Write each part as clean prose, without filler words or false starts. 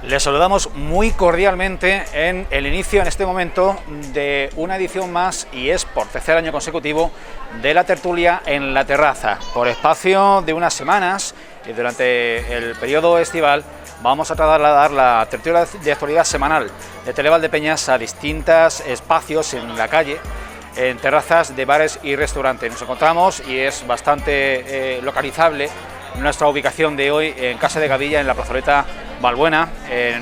Les saludamos muy cordialmente en el inicio, en este momento, de una edición más, y es por tercer año consecutivo, de la tertulia en la terraza. Por espacio de unas semanas, y durante el periodo estival, vamos a trasladar la tertulia de actualidad semanal de Televaldepeñas a distintos espacios en la calle, en terrazas de bares y restaurantes. Nos encontramos, y es bastante localizable, nuestra ubicación de hoy en Casa de Gavilla, en la plazoleta Balbuena.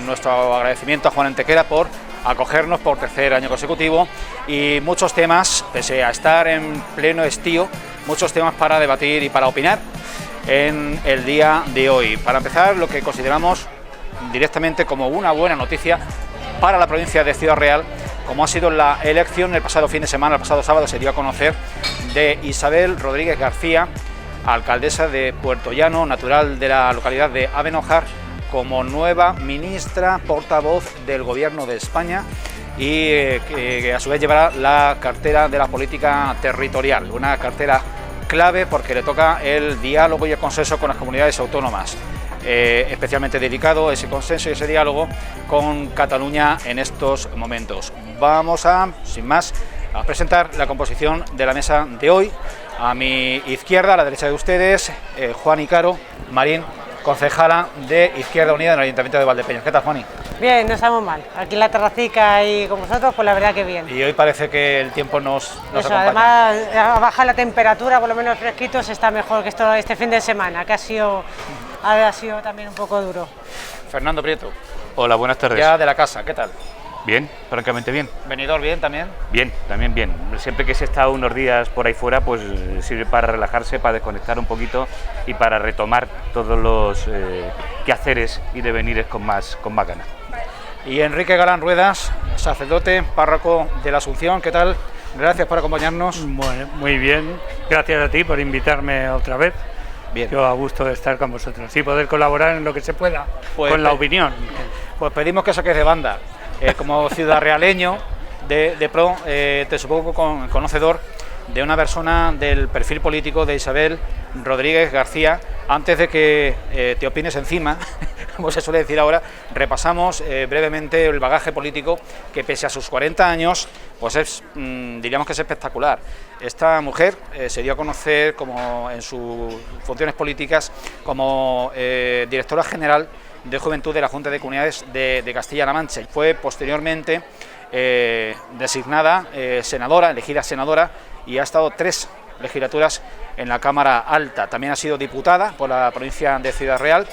Nuestro agradecimiento a Juan Antequera por acogernos por tercer año consecutivo, y muchos temas, pese a estar en pleno estío, muchos temas para debatir y para opinar en el día de hoy. Para empezar, lo que consideramos directamente como una buena noticia para la provincia de Ciudad Real, como ha sido la elección el pasado fin de semana, el pasado sábado se dio a conocer, de Isabel Rodríguez García, alcaldesa de Puertollano, natural de la localidad de Avenojar, como nueva ministra portavoz del Gobierno de España, y que a su vez llevará la cartera de la política territorial, una cartera clave porque le toca el diálogo y el consenso con las comunidades autónomas, especialmente dedicado ese consenso y ese diálogo con Cataluña en estos momentos. Vamos a, sin más, a presentar la composición de la mesa de hoy. A mi izquierda, a la derecha de ustedes, Juan Icaro Marín, concejala de Izquierda Unida en el Ayuntamiento de Valdepeñas. ¿Qué tal, Juani? Bien, no estamos mal. Aquí en la terracica y con vosotros, pues la verdad que bien. Y hoy parece que el tiempo nos acompaña. Además, baja la temperatura, por lo menos fresquitos, está mejor que este fin de semana, que ha sido también un poco duro. Fernando Prieto. Hola, buenas tardes. Ya de la casa, ¿qué tal? Bien, francamente bien. ¿Venidor bien también? Bien, también bien. Siempre que se está unos días por ahí fuera, pues sirve para relajarse, para desconectar un poquito y para retomar todos los quehaceres y devenires con más ganas. Y Enrique Galán Ruedas, sacerdote, párroco de la Asunción, ¿qué tal? Gracias por acompañarnos. Bueno, muy bien, gracias a ti por invitarme otra vez. Bien. Yo a gusto de estar con vosotros y poder colaborar en lo que se pueda, pues, con la opinión. Pues pedimos que saques de banda. Como ciudadrealeño de pro, te supongo conocedor de una persona del perfil político de Isabel Rodríguez García. Antes de que te opines encima, como se suele decir ahora, repasamos brevemente el bagaje político que, pese a sus 40 años, pues diríamos que es espectacular. Esta mujer se dio a conocer como en sus funciones políticas como directora general de Juventud de la Junta de Comunidades de Castilla-La Mancha. Fue posteriormente designada senadora, elegida senadora, y ha estado 3 legislaturas en la Cámara Alta. También ha sido diputada por la provincia de Ciudad Real,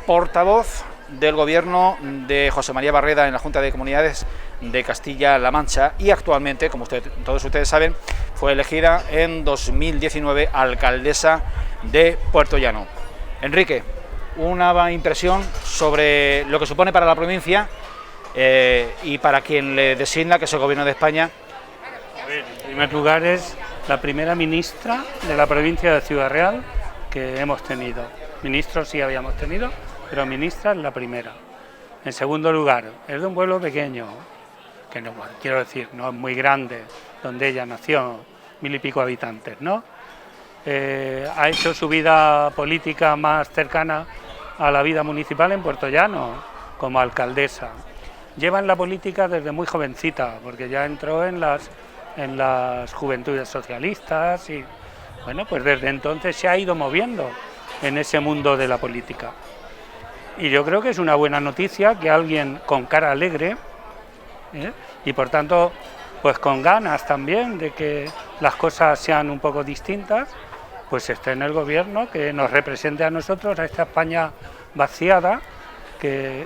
portavoz del gobierno de José María Barreda en la Junta de Comunidades de Castilla-La Mancha, y actualmente, como todos ustedes saben, fue elegida en 2019 alcaldesa de Puertollano. Enrique, una impresión sobre lo que supone para la provincia y para quien le designa, que es el Gobierno de España. A ver, en primer lugar, es la primera ministra de la provincia de Ciudad Real que hemos tenido. Ministros sí habíamos tenido, pero ministra es la primera. En segundo lugar, es de un pueblo pequeño, que no, quiero decir, no es muy grande, donde ella nació, 1000 y pico habitantes, ¿no? Ha hecho su vida política más cercana a la vida municipal en Puertollano, como alcaldesa. Lleva en la política desde muy jovencita, porque ya entró en las juventudes socialistas y, bueno, pues desde entonces se ha ido moviendo en ese mundo de la política. Y yo creo que es una buena noticia que alguien con cara alegre, y por tanto, pues con ganas también de que las cosas sean un poco distintas, pues esté en el gobierno, que nos represente a nosotros, a esta España vaciada, que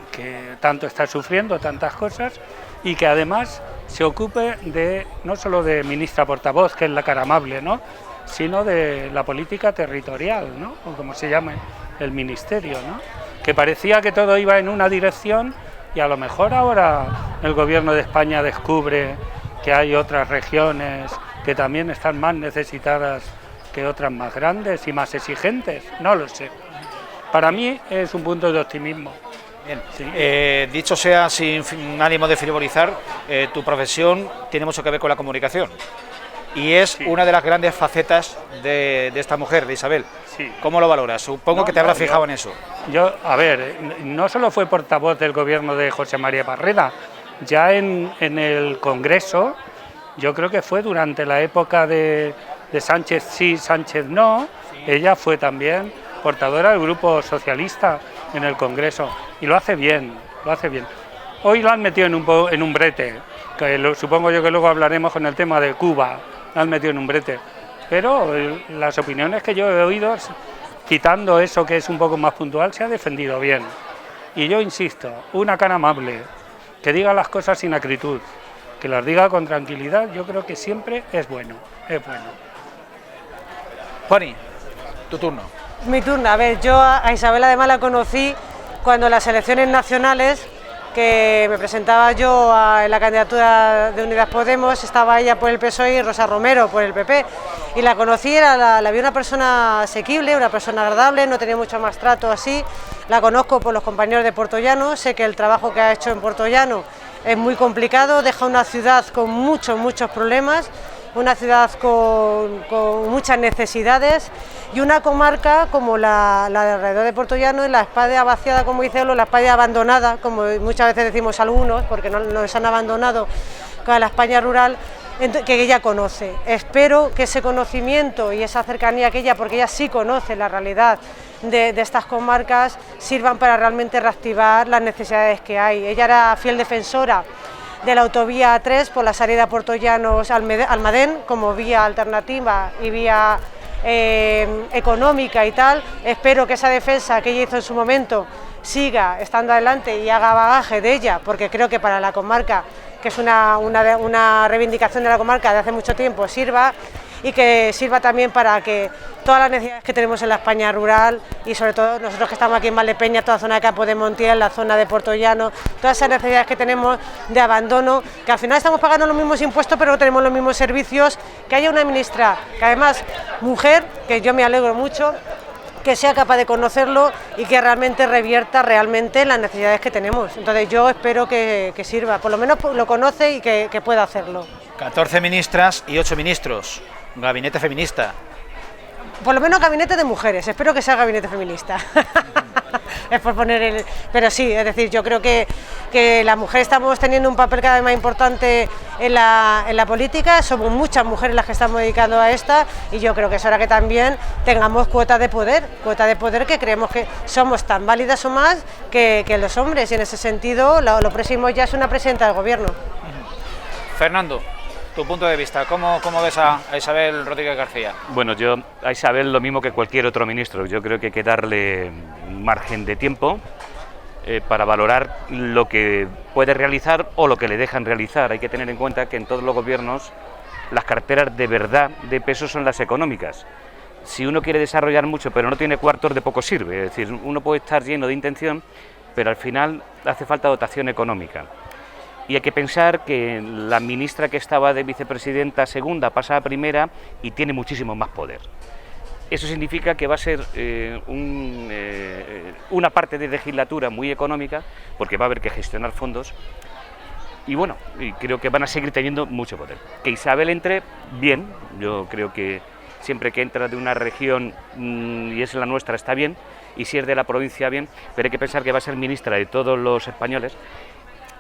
tanto está sufriendo tantas cosas, y que además se ocupe de no solo de ministra portavoz, que es la cara amable, ¿no?, sino de la política territorial, ¿no?, o como se llame el ministerio, ¿no?, que parecía que todo iba en una dirección, y a lo mejor ahora el gobierno de España descubre que hay otras regiones que también están más necesitadas que otras más grandes y más exigentes, no lo sé. Para mí es un punto de optimismo. Bien. Sí. Dicho sea sin ánimo de frivolizar, tu profesión tiene mucho que ver con la comunicación, y es una de las grandes facetas de esta mujer, de Isabel. Sí. ¿Cómo lo valoras? Supongo que te habrás fijado en eso. A ver, no solo fue portavoz del gobierno de José María Barreda, ya en el Congreso, yo creo que fue durante la época de Sánchez sí, Sánchez no, ella fue también portadora del Grupo Socialista en el Congreso, y lo hace bien, lo hace bien. Hoy lo han metido en un brete, que supongo yo que luego hablaremos con el tema de Cuba, lo han metido en un brete, pero las opiniones que yo he oído, quitando eso que es un poco más puntual, se ha defendido bien. Y yo insisto, una cara amable, que diga las cosas sin acritud, que las diga con tranquilidad, yo creo que siempre es bueno, es bueno. Juani, tu turno. Mi turno. A ver, yo a Isabel además la conocí cuando en las elecciones nacionales, que me presentaba yo en la candidatura de Unidas Podemos, estaba ella por el PSOE y Rosa Romero por el PP, y la conocí, la vi una persona asequible, una persona agradable, no tenía mucho más trato así. La conozco por los compañeros de Puertollano, sé que el trabajo que ha hecho en Puertollano es muy complicado, deja una ciudad con muchos problemas, una ciudad con muchas necesidades, y una comarca como la de alrededor de Puertollano, en la España vaciada, como dice él, o la España abandonada, como muchas veces decimos algunos, porque no nos han abandonado, con la España rural, que ella conoce. Espero que ese conocimiento y esa cercanía que ella, porque ella sí conoce la realidad de estas comarcas, sirvan para realmente reactivar las necesidades que hay. Ella era fiel defensora de la autovía 3 por la salida Puertollanos-Almadén como vía alternativa y vía económica y tal. Espero que esa defensa que ella hizo en su momento siga estando adelante y haga bagaje de ella, porque creo que para la comarca, que es una reivindicación de la comarca de hace mucho tiempo, sirva, y que sirva también para que todas las necesidades que tenemos en la España rural, y sobre todo nosotros que estamos aquí en Valdepeña, toda la zona de Campo de Montiel, la zona de Puertollano, todas esas necesidades que tenemos de abandono, que al final estamos pagando los mismos impuestos pero no tenemos los mismos servicios, que haya una ministra, que además mujer, que yo me alegro mucho, que sea capaz de conocerlo y que realmente revierta realmente las necesidades que tenemos. Entonces yo espero que sirva, por lo menos lo conoce y que pueda hacerlo. 14 ministras y 8 ministros, un gabinete feminista. Por lo menos gabinete de mujeres, espero que sea gabinete feminista. Es por poner pero sí, es decir, yo creo que las mujeres estamos teniendo un papel cada vez más importante en la política, somos muchas mujeres las que estamos dedicando a esta, y yo creo que es hora que también tengamos cuota de poder que creemos que somos tan válidas o más que los hombres, y en ese sentido lo próximo ya es una presidenta del gobierno. Fernando, tu punto de vista, ¿cómo ves a Isabel Rodríguez García? Bueno, yo a Isabel lo mismo que cualquier otro ministro, yo creo que hay que darle margen de tiempo para valorar lo que puede realizar o lo que le dejan realizar. Hay que tener en cuenta que en todos los gobiernos las carteras de verdad de peso son las económicas. Si uno quiere desarrollar mucho pero no tiene cuartos, de poco sirve, es decir, uno puede estar lleno de intención, pero al final hace falta dotación económica. Y hay que pensar que la ministra que estaba de vicepresidenta segunda pasa a primera y tiene muchísimo más poder. Eso significa que va a ser una parte de legislatura muy económica, porque va a haber que gestionar fondos, y bueno, y creo que van a seguir teniendo mucho poder. Que Isabel entre, bien, yo creo que siempre que entra de una región y es la nuestra está bien, y si es de la provincia bien, pero hay que pensar que va a ser ministra de todos los españoles.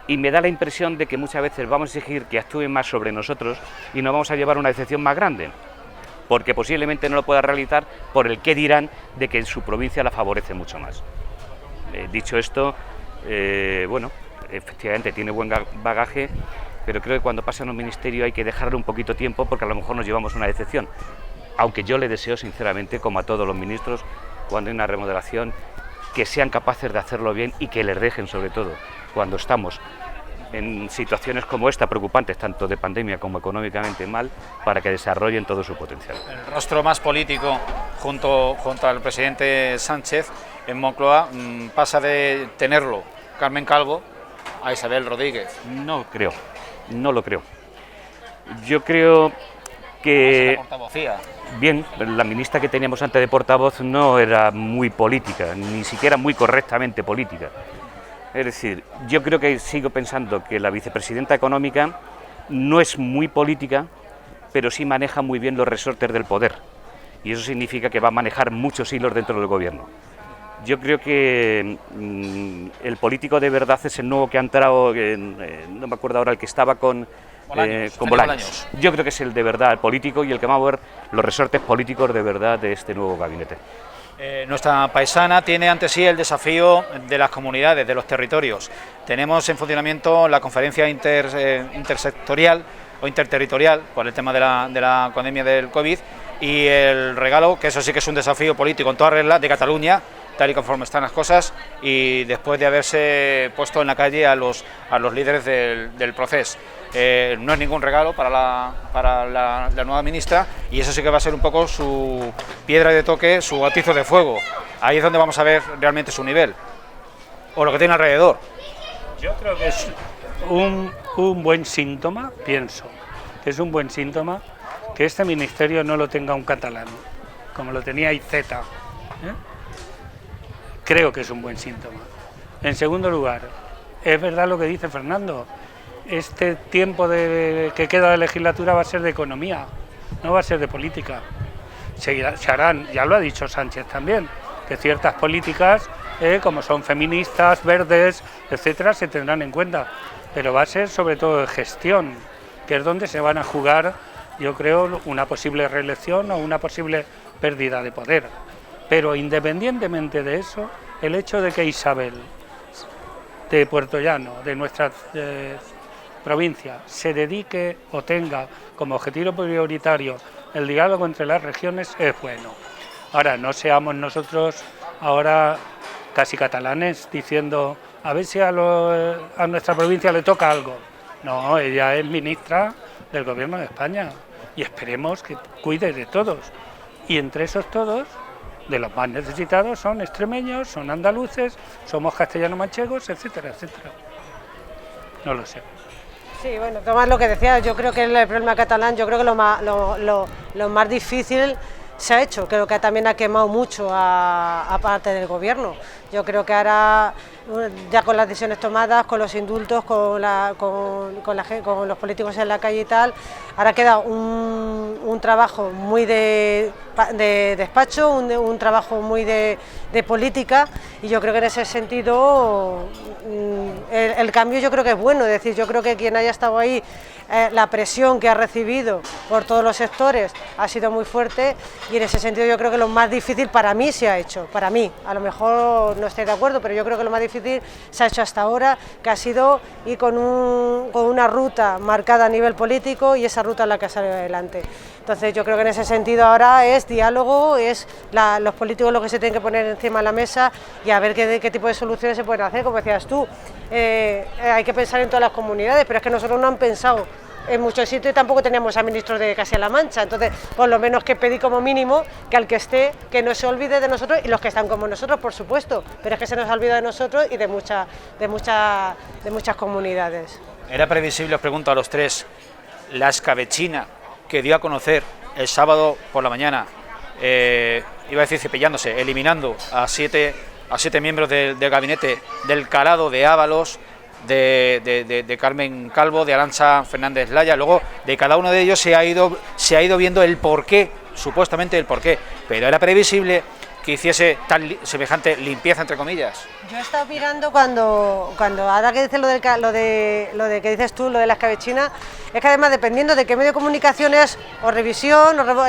Y me da la impresión de que muchas veces vamos a exigir que actúen más sobre nosotros y nos vamos a llevar una decepción más grande, porque posiblemente no lo pueda realizar por el qué dirán de que en su provincia la favorece mucho más. Dicho esto, bueno, efectivamente tiene buen bagaje, pero creo que cuando pasa en un ministerio hay que dejarle un poquito tiempo, porque a lo mejor nos llevamos una decepción. Aunque yo le deseo sinceramente, como a todos los ministros, cuando hay una remodelación, que sean capaces de hacerlo bien y que les dejen, sobre todo, cuando estamos en situaciones como esta, preocupantes, tanto de pandemia como económicamente mal, para que desarrollen todo su potencial. El rostro más político junto al presidente Sánchez en Moncloa pasa de tenerlo Carmen Calvo a Isabel Rodríguez. No lo creo. Yo creo que... La portavocía. Bien, la ministra que teníamos antes de portavoz no era muy política, ni siquiera muy correctamente política. Es decir, yo creo que sigo pensando que la vicepresidenta económica no es muy política, pero sí maneja muy bien los resortes del poder, y eso significa que va a manejar muchos hilos dentro del gobierno. Yo creo que el político de verdad es el nuevo que ha entrado, no me acuerdo ahora, el que estaba con Bolaños. Yo creo que es el de verdad, el político, y el que va a mover los resortes políticos de verdad de este nuevo gabinete. Nuestra paisana tiene ante sí el desafío de las comunidades, de los territorios. Tenemos en funcionamiento la conferencia intersectorial o interterritorial por el tema de la pandemia del COVID, y el regalo, que eso sí que es un desafío político en toda regla, de Cataluña, tal y conforme están las cosas, y después de haberse puesto en la calle a los líderes del proceso. No es ningún regalo para la nueva ministra, y eso sí que va a ser un poco su piedra de toque, su atizo de fuego. Ahí es donde vamos a ver realmente su nivel, o lo que tiene alrededor. Yo creo que es un buen síntoma, pienso, que es un buen síntoma que este ministerio no lo tenga un catalán, como lo tenía Iceta. Creo que es un buen síntoma. En segundo lugar, es verdad lo que dice Fernando, este tiempo que queda de legislatura va a ser de economía, no va a ser de política. Se harán, ya lo ha dicho Sánchez también, que ciertas políticas, como son feministas, verdes, etcétera, se tendrán en cuenta, pero va a ser sobre todo de gestión, que es donde se van a jugar, yo creo, una posible reelección o una posible pérdida de poder. Pero independientemente de eso, el hecho de que Isabel, de Puerto Llano, de nuestra provincia, se dedique o tenga como objetivo prioritario el diálogo entre las regiones es bueno. Ahora, no seamos nosotros ahora casi catalanes diciendo a ver si a nuestra provincia le toca algo. No, ella es ministra del Gobierno de España y esperemos que cuide de todos. Y entre esos todos, de los más necesitados son extremeños, son andaluces, somos castellano-manchegos, etcétera, etcétera. No lo sé. Sí, bueno, Tomás, lo que decía, yo creo que el problema catalán, yo creo que lo más difícil se ha hecho, creo que también ha quemado mucho a parte del gobierno. Yo creo que ahora, ya con las decisiones tomadas, con los indultos, con los políticos en la calle y tal, ahora queda un trabajo muy de despacho, un trabajo muy de política, y yo creo que en ese sentido el cambio yo creo que es bueno. Es decir, yo creo que quien haya estado ahí, la presión que ha recibido por todos los sectores ha sido muy fuerte, y en ese sentido yo creo que lo más difícil para mí se ha hecho, para mí, a lo mejor no estoy de acuerdo, pero yo creo que lo más difícil se ha hecho hasta ahora, que ha sido ir con una ruta marcada a nivel político, y esa ruta es la que ha salido adelante. Entonces yo creo que en ese sentido ahora es diálogo, es los políticos los que se tienen que poner encima de la mesa y a ver qué tipo de soluciones se pueden hacer. Como decías tú, hay que pensar en todas las comunidades, pero es que nosotros no han pensado en muchos sitios y tampoco teníamos a ministros de Castilla-La Mancha. Entonces, por lo menos que pedí como mínimo que al que esté, que no se olvide de nosotros, y los que están como nosotros, por supuesto, pero es que se nos ha olvidado de nosotros y de muchas comunidades. Era previsible, os pregunto a los tres, la escabechina que dio a conocer el sábado por la mañana, iba a decir cepillándose, eliminando a siete miembros del gabinete, del calado de Ábalos, de Carmen Calvo, de Arantxa Fernández Laya. Luego de cada uno de ellos se ha ido viendo el porqué, supuestamente el porqué, pero era previsible que hiciese semejante limpieza, entre comillas. Yo he estado mirando cuando ahora que dices lo de que dices tú, lo de la escabechina, es que además dependiendo de qué medio de comunicación es, o revisión, o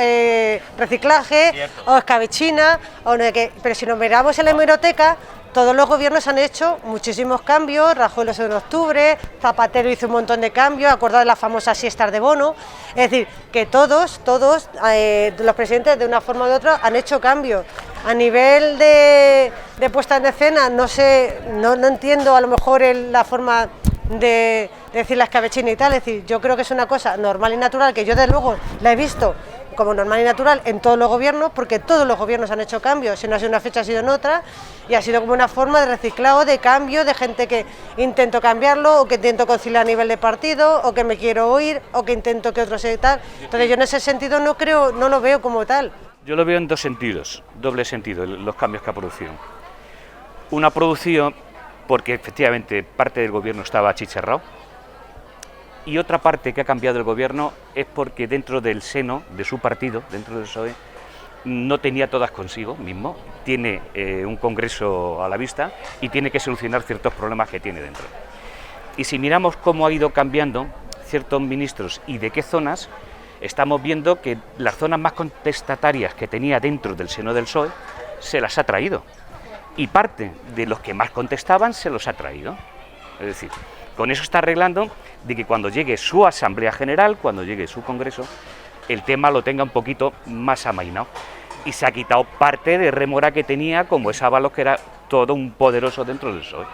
reciclaje, cierto, o escabechina, o no, pero si nos miramos en la hemeroteca, todos los gobiernos han hecho muchísimos cambios. Rajoy lo hizo en octubre, Zapatero hizo un montón de cambios, acordado de las famosas siestas de bono. Es decir, que todos los presidentes de una forma u otra han hecho cambios. A nivel de puesta en escena, no sé, no entiendo a lo mejor la forma de decir la escabechina y tal. Es decir, yo creo que es una cosa normal y natural, que yo desde luego la he visto como normal y natural en todos los gobiernos, porque todos los gobiernos han hecho cambios, si no ha sido una fecha ha sido en otra, y ha sido como una forma de reciclado, de cambio, de gente que intento cambiarlo, o que intento conciliar a nivel de partido, o que me quiero oír, o que intento que otros se tal. Entonces yo en ese sentido no lo veo como tal. Yo lo veo en dos sentidos, doble sentido, los cambios que ha producido. Una ha producido porque efectivamente parte del gobierno estaba achicharrado, Y otra parte que ha cambiado el gobierno es porque dentro del seno de su partido, dentro del PSOE, no tenía todas consigo mismo, tiene un congreso a la vista y tiene que solucionar ciertos problemas que tiene dentro. Y si miramos cómo ha ido cambiando ciertos ministros y de qué zonas, estamos viendo que las zonas más contestatarias que tenía dentro del seno del PSOE se las ha traído. Y parte de los que más contestaban se los ha traído. Es decir, con eso está arreglando de que cuando llegue su Asamblea General, cuando llegue su Congreso, el tema lo tenga un poquito más amainado. Y se ha quitado parte de rémora que tenía, como esa Ábalos, que era todo un poderoso dentro del PSOE.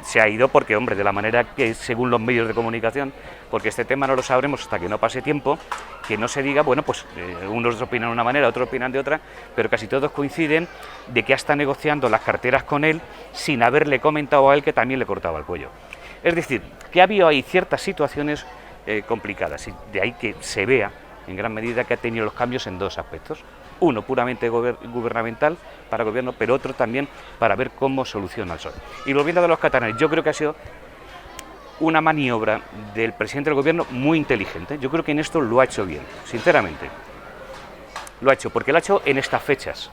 Se ha ido porque, hombre, de la manera que, según los medios de comunicación, porque este tema no lo sabremos hasta que no pase tiempo, que no se diga, bueno, pues unos opinan de una manera, otros opinan de otra, pero casi todos coinciden de que está negociando las carteras con él sin haberle comentado a él que también le cortaba el cuello. Es decir, que ha habido ahí ciertas situaciones complicadas, y de ahí que se vea en gran medida que ha tenido los cambios en dos aspectos. Uno puramente gubernamental para el gobierno, pero otro también para ver cómo soluciona el PSOE. Y volviendo a los catalanes, yo creo que ha sido una maniobra del presidente del gobierno muy inteligente. Yo creo que en esto lo ha hecho bien, sinceramente. Lo ha hecho, porque lo ha hecho en estas fechas.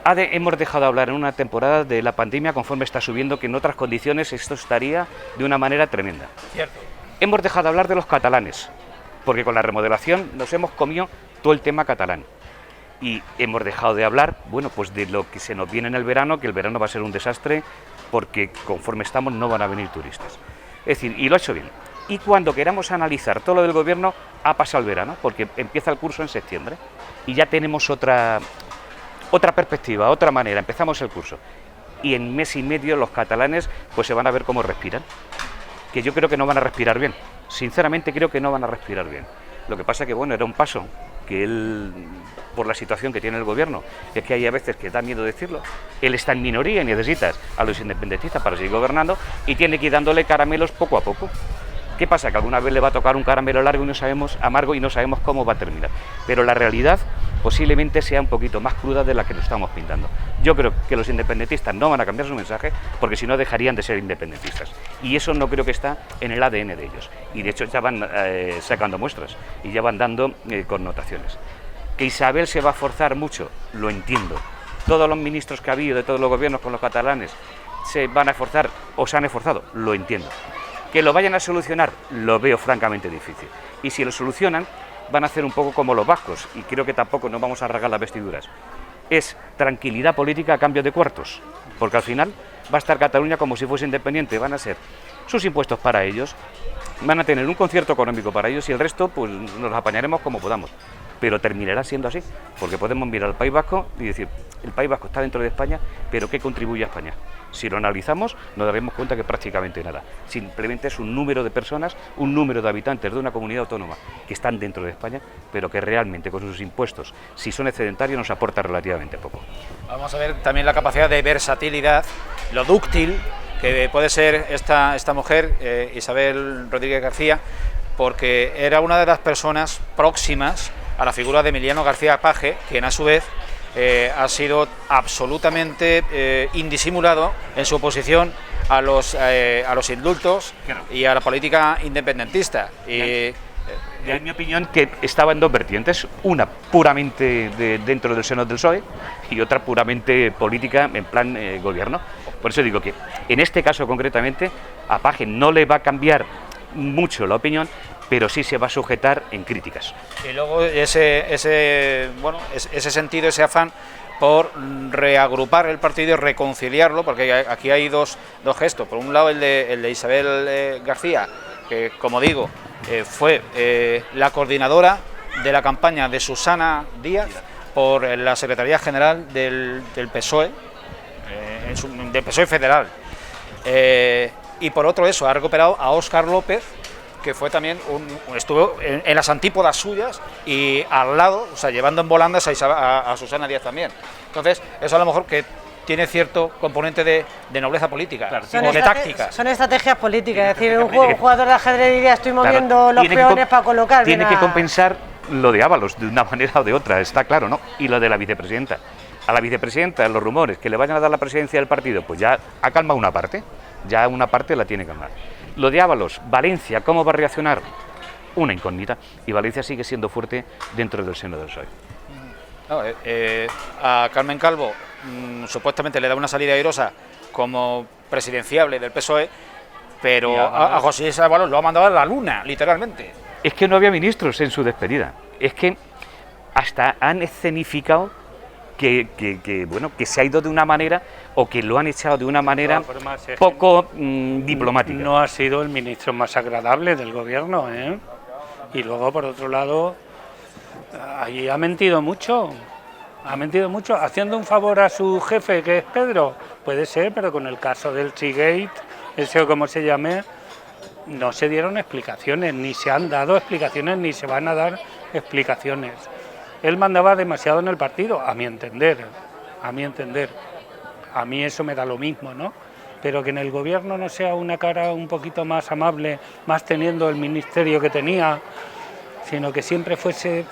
Hemos dejado de hablar en una temporada de la pandemia conforme está subiendo, que en otras condiciones esto estaría de una manera tremenda. Cierto. Hemos dejado de hablar de los catalanes, porque con la remodelación nos hemos comido todo el tema catalán. Y hemos dejado de hablar, bueno, pues de lo que se nos viene en el verano, que el verano va a ser un desastre, porque conforme estamos no van a venir turistas. Es decir, y lo ha hecho bien. Y cuando queramos analizar todo lo del gobierno, ha pasado el verano, porque empieza el curso en septiembre, y ya tenemos otra perspectiva, otra manera, empezamos el curso. Y en mes y medio los catalanes pues se van a ver cómo respiran, que yo creo que no van a respirar bien, sinceramente creo que no van a respirar bien. Lo que pasa que, bueno, era un paso que él, por la situación que tiene el gobierno, es que hay a veces que da miedo decirlo, él está en minoría y necesitas a los independentistas para seguir gobernando y tiene que ir dándole caramelos poco a poco. ¿Qué pasa? Que alguna vez le va a tocar un caramelo largo y no sabemos, amargo, y no sabemos cómo va a terminar. Pero la realidad posiblemente sea un poquito más cruda de la que nos estamos pintando. Yo creo que los independentistas no van a cambiar su mensaje, porque si no dejarían de ser independentistas. Y eso no creo que está en el ADN de ellos. Y de hecho ya van sacando muestras y ya van dando connotaciones. Que Isabel se va a forzar mucho, lo entiendo. Todos los ministros que ha habido de todos los gobiernos con los catalanes se van a esforzar o se han esforzado, lo entiendo. Que lo vayan a solucionar, lo veo francamente difícil. Y si lo solucionan, van a hacer un poco como los vascos, y creo que tampoco nos vamos a rasgar las vestiduras. Es tranquilidad política a cambio de cuartos, porque al final va a estar Cataluña como si fuese independiente, van a ser sus impuestos para ellos, van a tener un concierto económico para ellos y el resto pues nos apañaremos como podamos. Pero terminará siendo así, porque podemos mirar al País Vasco y decir, el País Vasco está dentro de España, pero ¿qué contribuye a España? Si lo analizamos, nos daremos cuenta que prácticamente nada. Simplemente es un número de personas, un número de habitantes de una comunidad autónoma que están dentro de España, pero que realmente con sus impuestos, si son excedentarios, nos aporta relativamente poco. Vamos a ver también la capacidad de versatilidad, lo dúctil que puede ser esta mujer, Isabel Rodríguez García, porque era una de las personas próximas a la figura de Emiliano García Paje, quien a su vez ha sido absolutamente indisimulado en su oposición a los indultos y a la política independentista. En mi opinión, que estaba en dos vertientes, una puramente dentro del seno del PSOE y otra puramente política en plan gobierno. Por eso digo que en este caso concretamente a Paje no le va a cambiar mucho la opinión, pero sí se va a sujetar en críticas. Y luego ese sentido, ese afán por reagrupar el partido y reconciliarlo, porque aquí hay dos gestos. Por un lado el de Isabel García, que como digo, fue la coordinadora de la campaña de Susana Díaz por la Secretaría General del PSOE, del PSOE federal. Y por otro eso, ha recuperado a Óscar López, que fue también estuvo en las antípodas suyas y al lado, o sea, llevando en volandas a Susana Díaz también. Entonces, eso a lo mejor que tiene cierto componente de nobleza política, claro, o de táctica. Son estrategias políticas, es decir, un jugador de ajedrez diría estoy moviendo los peones para colocar. Tiene que compensar lo de Ábalos de una manera o de otra, está claro, ¿no? Y lo de la vicepresidenta. A la vicepresidenta, los rumores que le vayan a dar la presidencia del partido, pues ya ha calmado una parte, ya una parte la tiene que ganar. Lo de Ábalos, Valencia, ¿cómo va a reaccionar? Una incógnita, y Valencia sigue siendo fuerte dentro del seno del PSOE. No, a Carmen Calvo supuestamente le da una salida airosa como presidenciable del PSOE, pero a José Luis Ábalos lo ha mandado a la luna, literalmente. Es que no había ministros en su despedida, es que hasta han escenificado que bueno, que se ha ido de una manera, o que lo han echado de una manera poco diplomática. No ha sido el ministro más agradable del gobierno, ¿eh? Y luego, por otro lado, ahí ha mentido mucho, haciendo un favor a su jefe, que es Pedro, puede ser, pero con el caso del Seagate, ese o como se llame, no se dieron explicaciones, ni se han dado explicaciones, ni se van a dar explicaciones. Él mandaba demasiado en el partido, a mi entender. A mí eso me da lo mismo, ¿no? Pero que en el gobierno no sea una cara un poquito más amable, más teniendo el ministerio que tenía, sino que siempre fuese,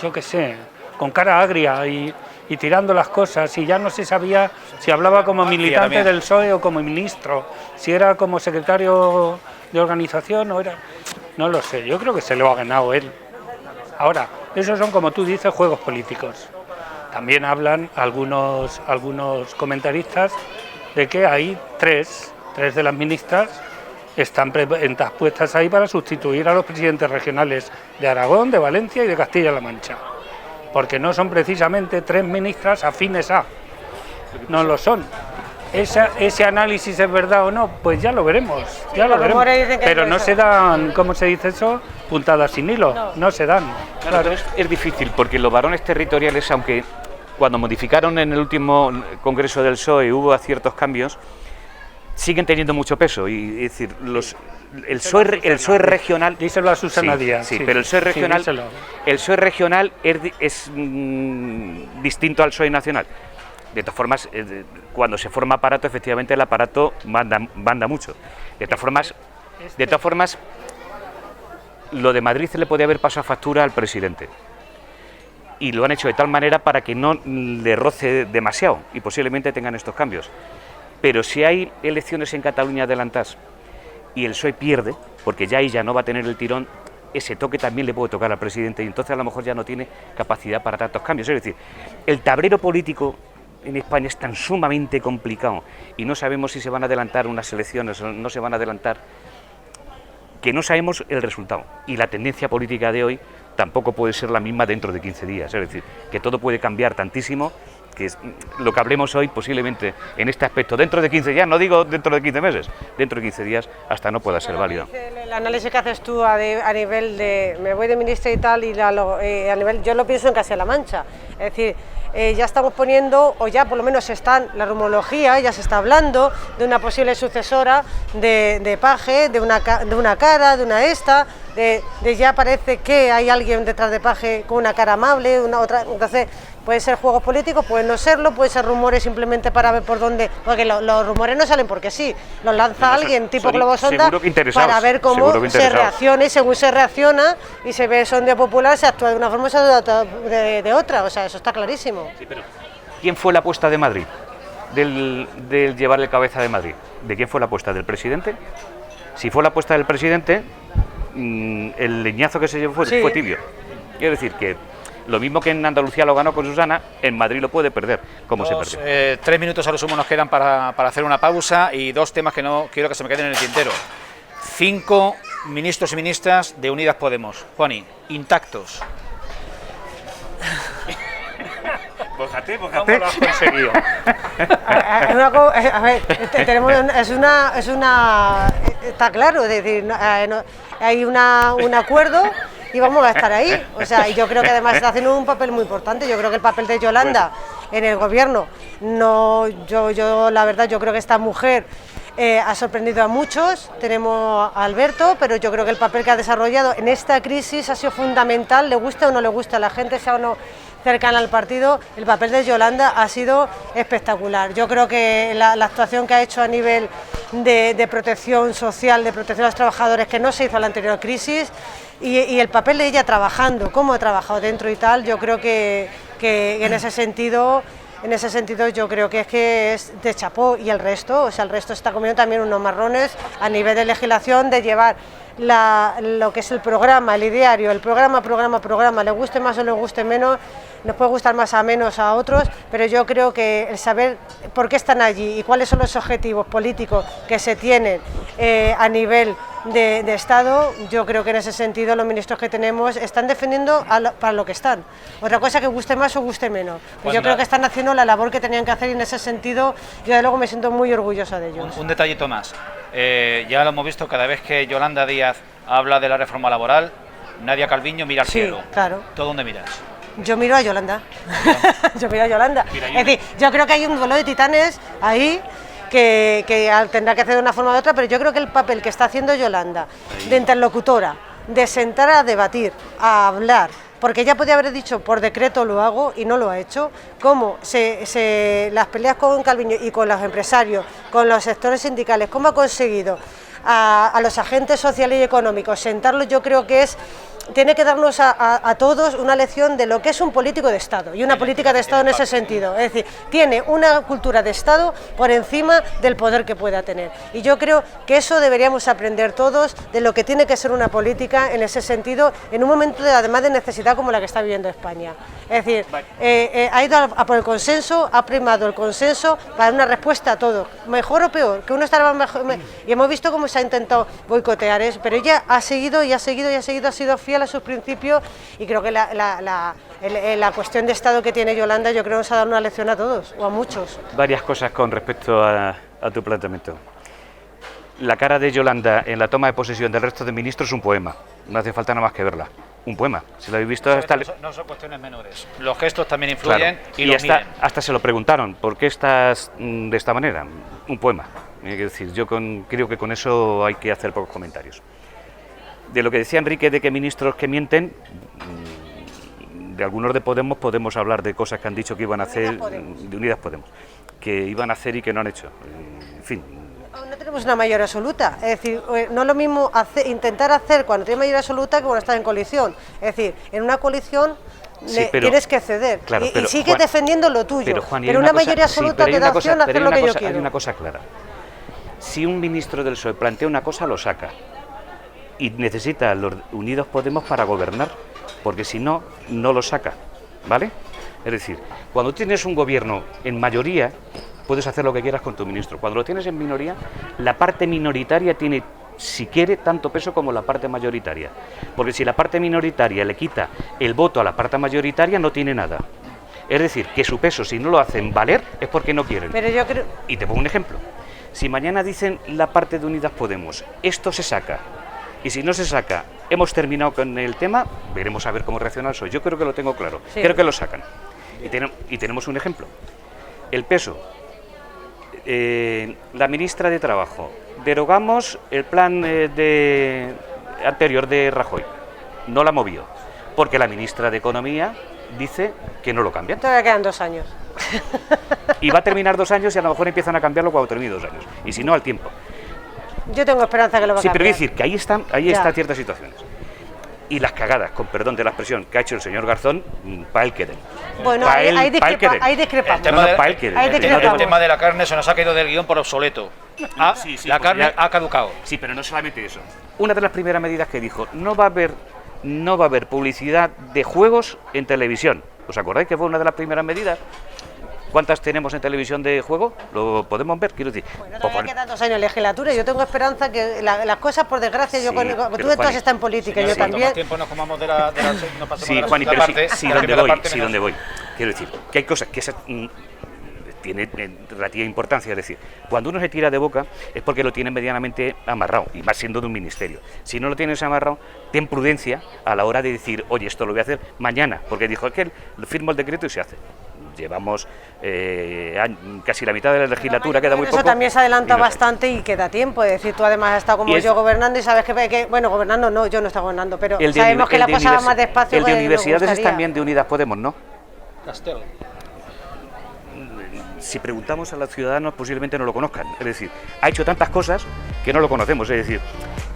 yo qué sé, con cara agria y tirando las cosas, y ya no se sabía si hablaba como militante del PSOE o como ministro, si era como secretario de organización o era... No lo sé, yo creo que se lo ha ganado él. Ahora, esos son, como tú dices, juegos políticos. También hablan algunos comentaristas de que hay tres de las ministras están puestas ahí para sustituir a los presidentes regionales de Aragón, de Valencia y de Castilla-La Mancha. Porque no son precisamente tres ministras afines a. No lo son. Ese análisis es verdad o no, pues ya lo veremos. Pero no se dan, ¿cómo se dice eso? Puntadas sin hilo, no se dan. Claro, es difícil, porque los varones territoriales, aunque cuando modificaron en el último congreso del PSOE hubo ciertos cambios, siguen teniendo mucho peso. Y es decir, el PSOE regional... Díselo a Susana Díaz. Sí, pero el PSOE regional, es distinto al PSOE nacional. De todas formas, cuando se forma aparato, efectivamente el aparato manda mucho. De todas formas, lo de Madrid le podía haber pasado factura al presidente. Y lo han hecho de tal manera para que no le roce demasiado y posiblemente tengan estos cambios. Pero si hay elecciones en Cataluña adelantadas y el PSOE pierde, porque ya ahí ya no va a tener el tirón, ese toque también le puede tocar al presidente, y entonces a lo mejor ya no tiene capacidad para tantos cambios. Es decir, el tablero político en España es tan sumamente complicado y no sabemos si se van a adelantar unas elecciones o no se van a adelantar, que no sabemos el resultado, y la tendencia política de hoy tampoco puede ser la misma dentro de 15 días, es decir, que todo puede cambiar tantísimo, que es lo que hablemos hoy posiblemente en este aspecto dentro de 15 días, no digo dentro de 15 meses, dentro de 15 días hasta no pueda ser válido. El análisis que haces tú a nivel de, me voy de ministra y tal, y a nivel, yo lo pienso en Castilla-La Mancha, es decir, ya estamos poniendo, o ya por lo menos la rumorología, ya se está hablando de una posible sucesora de Paje, de una cara, de una esta, de ya parece que hay alguien detrás de Paje con una cara amable, una otra, entonces puede ser juegos políticos, puede no serlo, puede ser rumores simplemente para ver por dónde, porque los rumores no salen porque sí, los lanza alguien tipo Globo Sonda para ver cómo se reacciona, y según se reacciona y se ve sondeo popular, se actúa de una forma o se actúa de otra, o sea, eso está clarísimo. Sí, pero ¿quién fue la apuesta de Madrid? Del llevar el cabeza de Madrid. ¿De quién fue la apuesta? ¿Del presidente? Si fue la apuesta del presidente, el leñazo que se llevó fue tibio. Quiero decir que lo mismo que en Andalucía lo ganó con Susana, en Madrid lo puede perder, como se perdió. 3 minutos a lo sumo nos quedan para hacer una pausa, y 2 temas que no quiero que se me queden en el tintero. 5 ministros y ministras de Unidas Podemos. Juani, intactos. Bójate. ¿Cómo lo has conseguido? A ver, está claro, es decir, hay un acuerdo y vamos a estar ahí, o sea, y yo creo que además está haciendo un papel muy importante. Yo creo que el papel de Yolanda en el gobierno, yo la verdad, yo creo que esta mujer ha sorprendido a muchos. Tenemos a Alberto, pero yo creo que el papel que ha desarrollado en esta crisis ha sido fundamental, le gusta o no le gusta a la gente, sea o no cercana al partido, el papel de Yolanda ha sido espectacular. Yo creo que la actuación que ha hecho a nivel de protección social, de protección a los trabajadores, que no se hizo en la anterior crisis, y el papel de ella trabajando, cómo ha trabajado dentro y tal, yo creo que en ese sentido en ese sentido yo creo que es de chapó, y el resto, o sea, el resto está comiendo también unos marrones a nivel de legislación, de llevar lo que es el programa, el ideario, el programa, le guste más o le guste menos, nos puede gustar más a menos a otros, pero yo creo que el saber por qué están allí y cuáles son los objetivos políticos que se tienen a nivel de Estado, yo creo que en ese sentido los ministros que tenemos están defendiendo para lo que están. Otra cosa que guste más o guste menos. Yo creo que están haciendo la labor que tenían que hacer, y en ese sentido yo de luego me siento muy orgullosa de ellos. Un detallito más. Ya lo hemos visto, cada vez que Yolanda Díaz habla de la reforma laboral, Nadia Calviño mira al cielo. Claro. ¿Tú dónde miras? Yo miro a Yolanda. Yo miro a Yolanda. Es decir, yo creo que hay un duelo de titanes ahí que tendrá que hacer de una forma u otra, pero yo creo que el papel que está haciendo Yolanda de interlocutora, de sentar a debatir, a hablar, porque ella podía haber dicho por decreto lo hago y no lo ha hecho, cómo las peleas con Calviño y con los empresarios, con los sectores sindicales, cómo ha conseguido a los agentes sociales y económicos sentarlos, yo creo que tiene que darnos a todos una lección de lo que es un político de Estado y una política de Estado en ese sentido. Es decir, tiene una cultura de Estado por encima del poder que pueda tener. Y yo creo que eso deberíamos aprender todos, de lo que tiene que ser una política en ese sentido, en un momento además de necesidad como la que está viviendo España. Es decir, ha ido a por el consenso, ha primado el consenso para una respuesta a todo, mejor o peor, que uno estará mejor. Y hemos visto cómo se ha intentado boicotear eso, pero ella ha seguido, ha sido fiel a sus principios, y creo que la cuestión de Estado que tiene Yolanda, yo creo que nos ha dado una lección a todos, o a muchos. Varias cosas con respecto a tu planteamiento. La cara de Yolanda en la toma de posesión del resto de ministros es un poema, no hace falta nada más que verla. Un poema, si lo habéis visto hasta... No son cuestiones menores, los gestos también influyen, claro, y hasta se lo preguntaron, ¿por qué estás de esta manera? Un poema, hay que decir, yo creo que con eso hay que hacer pocos comentarios. De lo que decía Enrique de que ministros que mienten, de algunos de Podemos podemos hablar de cosas que han dicho que iban a hacer, de Unidas Podemos, que iban a hacer y que no han hecho, en fin. No tenemos una mayoría absoluta, es decir, no es lo mismo intentar hacer cuando tienes mayoría absoluta que cuando estás en coalición, es decir, en una coalición tienes que ceder, claro, y sigues defendiendo lo tuyo, pero una mayoría absoluta te da opción a hacer lo que yo quiero. Hay una cosa clara, si un ministro del PSOE plantea una cosa, lo saca, y necesita a los Unidos Podemos para gobernar, porque si no, no lo saca, ¿vale? Es decir, cuando tienes un gobierno en mayoría, puedes hacer lo que quieras con tu ministro. Cuando lo tienes en minoría, la parte minoritaria tiene, si quiere, tanto peso como la parte mayoritaria, porque si la parte minoritaria le quita el voto a la parte mayoritaria, no tiene nada. Es decir, que su peso, si no lo hacen valer, es porque no quieren. Pero yo creo... Y te pongo un ejemplo. Si mañana dicen la parte de Unidas Podemos, esto se saca, y si no se saca, hemos terminado con el tema, veremos a ver cómo reacciona el PSOE. Yo creo que lo tengo claro, sí. Creo que lo sacan. Y tenemos un ejemplo. El peso, la ministra de Trabajo, derogamos el plan anterior de Rajoy, no la movió, porque la ministra de Economía dice que no lo cambian. Todavía quedan 2 años. Y va a terminar 2 años y a lo mejor empiezan a cambiarlo cuando termine 2 años, y si no, al tiempo. Yo tengo esperanza que lo va a cambiar. Sí, pero es decir, que ahí están ciertas situaciones. Y las cagadas, con perdón de la expresión, que ha hecho el señor Garzón, para él queden. Bueno, ahí discrepamos. El tema de la carne se nos ha caído del guión por obsoleto. Sí, la carne ha caducado. Sí, pero no solamente eso. Una de las primeras medidas que dijo, no va a haber publicidad de juegos en televisión. ¿Os acordáis que fue una de las primeras medidas? ¿Cuántas tenemos en televisión de juego? ¿Lo podemos ver? Quiero decir, bueno, todavía quedan 2 años de legislatura. Yo tengo esperanza que las cosas, por desgracia, sí, tú estás en política, yo también. Más tiempo nos comamos de la no pasemos sí, de la Juan, pero parte, sí, donde voy. Quiero decir, que hay cosas que tiene relativa importancia, es decir, cuando uno se tira de boca es porque lo tiene medianamente amarrado, y más siendo de un ministerio. Si no lo tienes amarrado, ten prudencia a la hora de decir, oye, esto lo voy a hacer mañana, porque dijo que él firma el decreto y se hace. Llevamos casi la mitad de la legislatura, queda muy poco. Eso también se adelanta bastante y queda tiempo. Es decir, tú además has estado como yo gobernando y sabes que bueno, gobernando no, yo no estaba gobernando, pero sabemos que la cosa va más despacio. El de universidades es también de Unidas Podemos, ¿no? Castel. Si preguntamos a los ciudadanos, posiblemente no lo conozcan. Es decir, ha hecho tantas cosas que no lo conocemos. Es decir,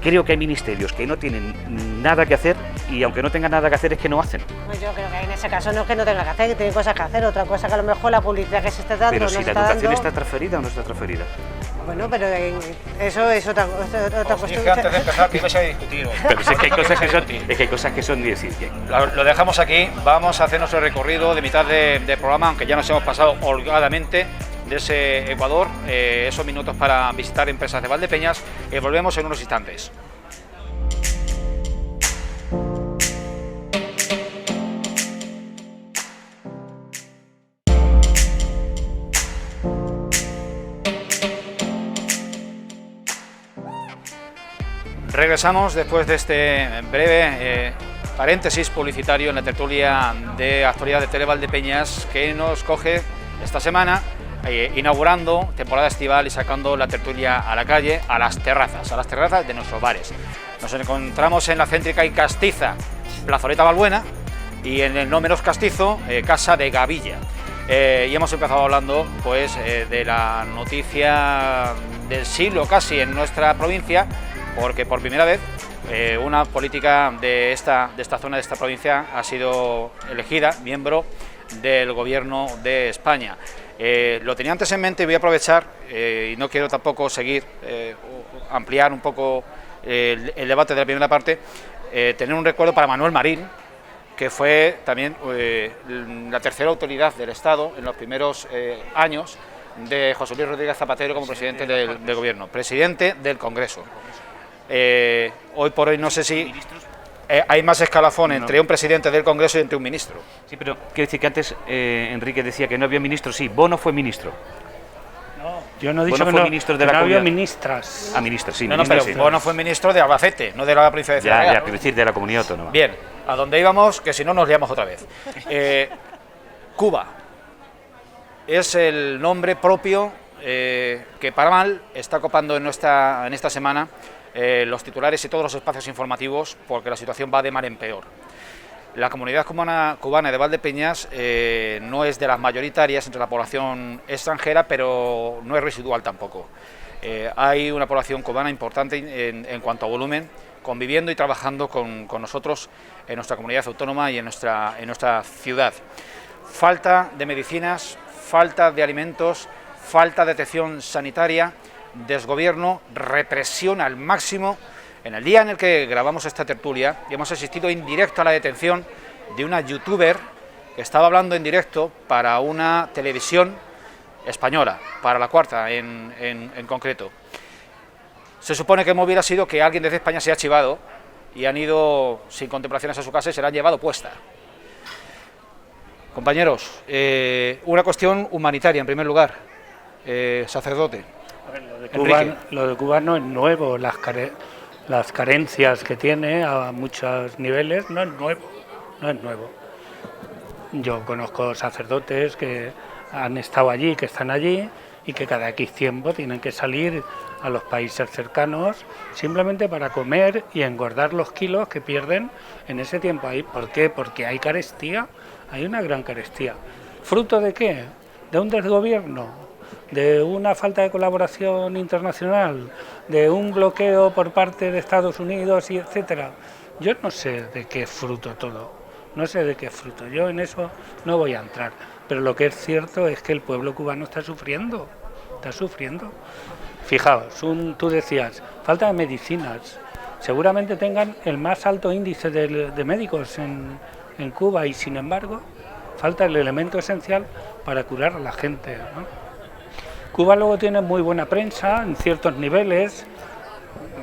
creo que hay ministerios que no tienen nada que hacer y aunque no tengan nada que hacer es que no hacen. Pues yo creo que en ese caso no es que no tenga que hacer, que tienen cosas que hacer, otra cosa que a lo mejor la publicidad que se esté dando Pero no si la está educación dando. está transferida o no está transferida. Bueno, pero eso es otra Os cuestión. dije antes de empezar que ibais a discutir. Pero es que hay cosas que son, es que hay cosas que son de decir que Lo dejamos aquí, vamos a hacer nuestro recorrido de mitad de programa, aunque ya nos hemos pasado holgadamente de ese Ecuador, esos minutos para visitar empresas de Valdepeñas, y volvemos en unos instantes. Regresamos después de este breve paréntesis publicitario en la tertulia de actualidad de Tele Valdepeñas, que nos coge esta semana inaugurando temporada estival y sacando la tertulia a la calle, a las terrazas de nuestros bares. Nos encontramos en la céntrica y castiza Plazoleta Balbuena y en el no menos castizo Casa de Gavilla. Y hemos empezado hablando pues de la noticia del siglo casi en nuestra provincia, porque por primera vez una política de esta zona, de esta provincia, ha sido elegida miembro del Gobierno de España. Lo tenía antes en mente y voy a aprovechar, y no quiero tampoco seguir, ampliar un poco el debate de la primera parte, tener un recuerdo para Manuel Marín, que fue también la tercera autoridad del Estado en los primeros años de José Luis Rodríguez Zapatero como presidente del Gobierno, presidente del Congreso. Hoy por hoy no sé si hay más escalafón entre un presidente del Congreso y entre un ministro. Sí, pero quiero decir que antes Enrique decía que no había ministro. Sí, Bono fue ministro. No, yo no he dicho Bono que fue no, ministro de que la no había comunidad. ministras. Ah, ministro, sí. No, ministro, pero sí. Bono fue ministro de Albacete, no de la provincia de Ciudad Ya, Real. quiero decir de la comunidad autónoma. Bien, a donde íbamos, que si no nos liamos otra vez. Cuba es el nombre propio que para mal está copando en esta semana los titulares y todos los espacios informativos, porque la situación va de mal en peor. La comunidad cubana de Valdepeñas no es de las mayoritarias entre la población extranjera, pero no es residual tampoco. Hay una población cubana importante en cuanto a volumen, conviviendo y trabajando con nosotros en nuestra comunidad autónoma y en nuestra ciudad. Falta de medicinas, falta de alimentos, falta de atención sanitaria, desgobierno, represión al máximo. En el día en el que grabamos esta tertulia hemos asistido en directo a la detención de una youtuber que estaba hablando en directo para una televisión española, para La Cuarta en concreto. Se supone que el móvil ha sido que alguien desde España se ha chivado y han ido sin contemplaciones a su casa y se la han llevado puesta. Compañeros, una cuestión humanitaria en primer lugar, sacerdote. Lo de Cuba no es nuevo, las carencias que tiene a muchos niveles no es nuevo. Yo conozco sacerdotes que han estado allí, que están allí y que cada X tiempo tienen que salir a los países cercanos simplemente para comer y engordar los kilos que pierden en ese tiempo ahí. ¿Por qué? Porque hay carestía, hay una gran carestía. ¿Fruto de qué? De un desgobierno, de una falta de colaboración internacional, de un bloqueo por parte de Estados Unidos y etcétera. Yo no sé de qué es fruto todo, no sé de qué es fruto, yo en eso no voy a entrar, pero lo que es cierto es que el pueblo cubano está sufriendo. Fijaos, tú decías, falta de medicinas, seguramente tengan el más alto índice de médicos en Cuba y sin embargo falta el elemento esencial para curar a la gente, ¿no? Cuba luego tiene muy buena prensa en ciertos niveles,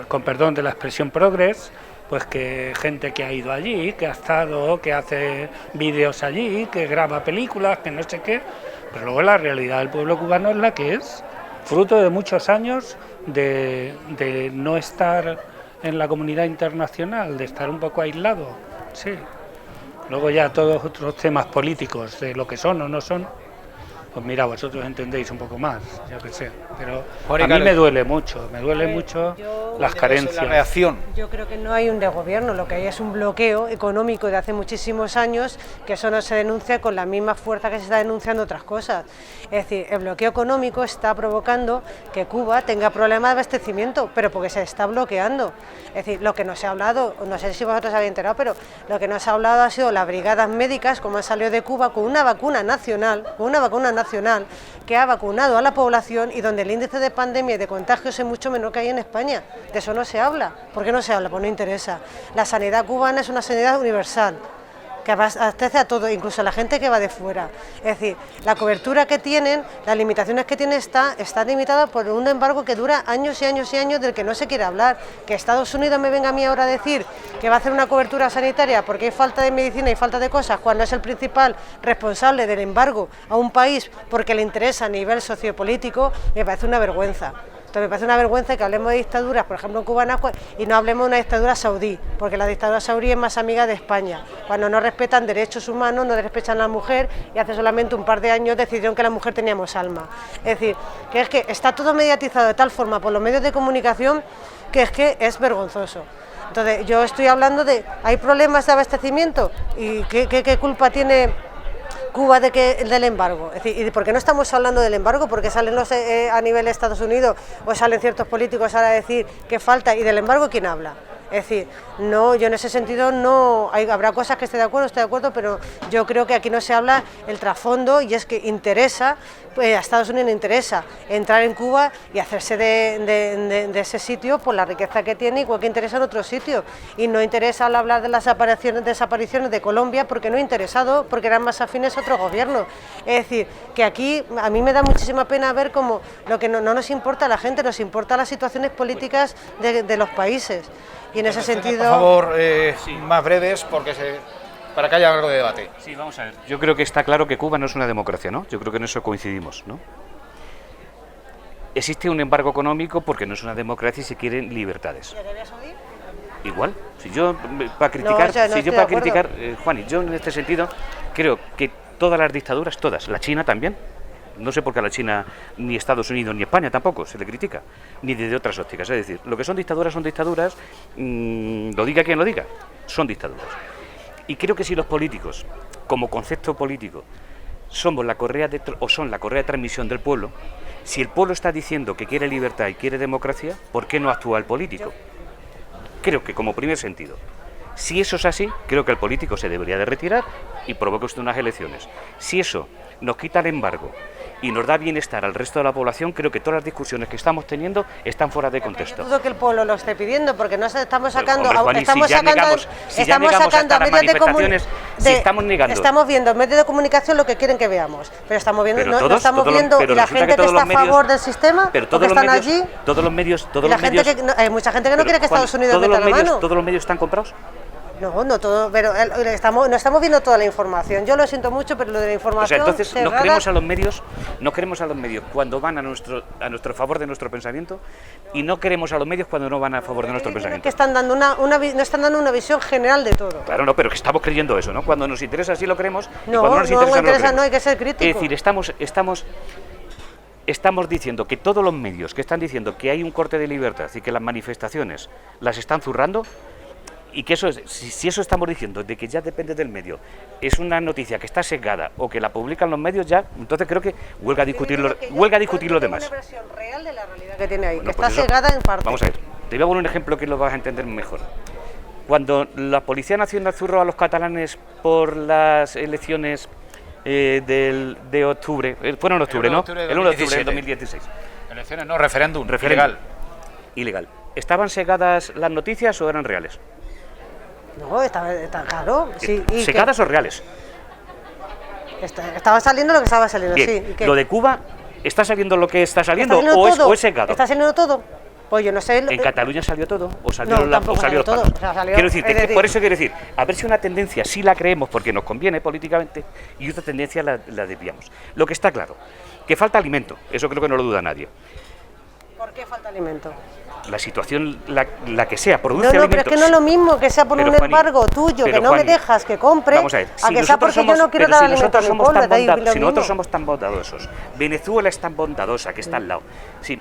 con perdón de la expresión progres, pues que gente que ha ido allí, que ha estado, que hace vídeos allí, que graba películas, que no sé qué, pero luego la realidad del pueblo cubano es la que es, fruto de muchos años de no estar en la comunidad internacional, de estar un poco aislado, sí. Luego ya todos otros temas políticos, de lo que son o no son, pues mira, vosotros entendéis un poco más, yo qué sé. Pero Jorge a mí Cales. me duele mucho las La carencias. reacción. Yo creo que no hay un desgobierno, lo que hay es un bloqueo económico de hace muchísimos años, que eso no se denuncia con la misma fuerza que se está denunciando otras cosas. Es decir, el bloqueo económico está provocando que Cuba tenga problemas de abastecimiento, pero porque se está bloqueando. Es decir, lo que no se ha hablado, no sé si vosotros habéis enterado, pero lo que no se ha hablado ha sido las brigadas médicas, como han salido de Cuba con una vacuna nacional, que ha vacunado a la población y donde el índice de pandemia y de contagios es mucho menor que hay en España. De eso no se habla. ¿Por qué no se habla? Pues no interesa. La sanidad cubana es una sanidad universal, que abastece a todo, incluso a la gente que va de fuera. Es decir, la cobertura que tienen, las limitaciones que tienen está limitada por un embargo que dura años y años y años, del que no se quiere hablar. Que Estados Unidos me venga a mí ahora a decir que va a hacer una cobertura sanitaria porque hay falta de medicina y falta de cosas, cuando es el principal responsable del embargo a un país porque le interesa a nivel sociopolítico, me parece una vergüenza. Entonces me parece una vergüenza que hablemos de dictaduras, por ejemplo cubanas, y no hablemos de una dictadura saudí, porque la dictadura saudí es más amiga de España, cuando no respetan derechos humanos, no respetan a la mujer, y hace solamente un par de años decidieron que la mujer teníamos alma. Es decir, que está todo mediatizado de tal forma por los medios de comunicación que es vergonzoso. Entonces yo estoy hablando de, ¿hay problemas de abastecimiento? ¿Y qué culpa tiene Cuba del embargo? Es decir, ¿y por qué no estamos hablando del embargo? Porque salen a nivel de Estados Unidos o salen ciertos políticos ahora a decir que falta, y del embargo ¿quién habla? Es decir, no, yo en ese sentido no, habrá cosas que estoy de acuerdo, pero yo creo que aquí no se habla el trasfondo, y es que interesa, pues a Estados Unidos le interesa entrar en Cuba y hacerse de ese sitio por la riqueza que tiene, igual que interesa en otros sitios, y no interesa al hablar de las desapariciones de Colombia, porque no ha interesado, porque eran más afines a otros gobiernos. Es decir, que aquí a mí me da muchísima pena ver cómo lo que no nos importa a la gente, nos importa las situaciones políticas de los países. Y en ese sentido... Por favor, más breves, para que haya algo de debate. Sí, vamos a ver. Yo creo que está claro que Cuba no es una democracia, ¿no? Yo creo que en eso coincidimos, ¿no? Existe un embargo económico porque no es una democracia y se quieren libertades. ¿Y Arabia Saudí? Igual. Si yo para criticar, No, Juan, yo en este sentido creo que todas las dictaduras, todas, la China también. No sé por qué a la China, ni Estados Unidos, ni España tampoco se le critica, ni desde otras ópticas. Es decir, lo que son dictaduras, lo diga quien lo diga, son dictaduras. Y creo que si los políticos, como concepto político, son la correa de transmisión del pueblo, si el pueblo está diciendo que quiere libertad y quiere democracia, ¿por qué no actúa el político? Creo que como primer sentido. Si eso es así, creo que el político se debería de retirar y provoque usted unas elecciones. Si eso nos quita el embargo y nos da bienestar al resto de la población, creo que todas las discusiones que estamos teniendo están fuera de contexto. Yo dudo que el pueblo lo esté pidiendo, porque no estamos sacando, Hombre, Juan, estamos si ya sacando, negamos estamos sacando a medios de comunicación, estamos negando. Estamos viendo en medios de comunicación lo que quieren que veamos, pero estamos viendo, Pero no estamos viendo, y la gente que está a favor del sistema, pero porque están allí, todos los medios, hay mucha gente que no quiere que Estados Unidos meta la mano. ¿Todos los medios están comprados? No todo, pero no estamos viendo toda la información. Yo lo siento mucho, pero lo de la información... O sea, entonces nos creemos a los medios cuando van a nuestro favor de nuestro pensamiento, y no queremos a los medios cuando no van a favor de nuestro pensamiento. Que están dando no están dando una visión general de todo. Claro, no, pero que estamos creyendo eso, ¿no? Cuando nos interesa sí lo creemos, y No, cuando no nos no interesa me interesa, no no hay que ser crítico. Es decir, estamos diciendo que todos los medios que están diciendo que hay un corte de libertad y que las manifestaciones las están zurrando, y que eso es, si eso estamos diciendo, de que ya depende del medio, es una noticia que está sesgada o que la publican los medios, ya, entonces creo que huelga a discutir lo demás. Una versión real de la realidad que tiene ahí, Bueno, que pues está eso, sesgada en parte. Vamos a ver, te voy a poner un ejemplo que lo vas a entender mejor. Cuando la Policía Nacional zurró a los catalanes por las elecciones de octubre, fueron en octubre, ¿no? El 1 de octubre de 2016. Elecciones no, referéndum. Ilegal. ¿Estaban segadas las noticias o eran reales? No, está claro. Sí, ¿Segadas o reales? Estaba saliendo lo que estaba saliendo, Bien. sí. ¿Lo de Cuba está saliendo lo que está saliendo todo. o es segado? ¿Está saliendo todo? Pues yo no sé. ¿En Cataluña salió todo o salió No, tampoco salió todo. palos? O sea, salió, Quiero decirte, es decir, por eso quiero decir, a ver si una tendencia sí la creemos porque nos conviene políticamente y otra tendencia la desviamos. Lo que está claro, que falta alimento, eso creo que no lo duda nadie. ¿Por qué falta alimento? la situación, la que sea, produce No, alimentos. pero es que no es lo mismo que sea por Pero, un Juani, embargo tuyo, que no Juani, me dejas que compre, vamos a ver, a que sea porque yo no quiero dar alimento a mi pueblo. Si nosotros somos tan bondadosos, Venezuela es tan bondadosa, que está al lado, si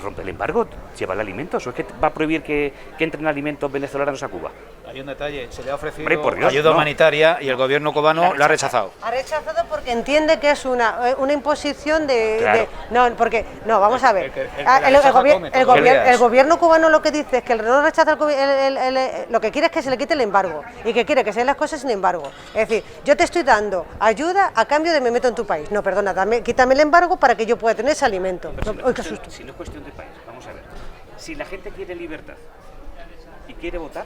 rompe el embargo, lleva el alimento, ¿o es que va a prohibir que entren alimentos venezolanos a Cuba? Hay un detalle, se le ha ofrecido Hombre, por Dios, ayuda no. humanitaria y el gobierno cubano la ha rechazado. Ha rechazado porque entiende que es una imposición de... Claro. No, vamos a ver. El que la rechaza come, todos los días. El gobierno cubano lo que dice es que no rechaza lo que quiere es que se le quite el embargo y que quiere que se den las cosas sin embargo. Es decir, yo te estoy dando ayuda a cambio de me meto en tu país. No, perdona, quítame el embargo para que yo pueda tener ese alimento. Pero Uy, qué susto. si no es cuestión de país, vamos a ver. Si la gente quiere libertad y quiere votar,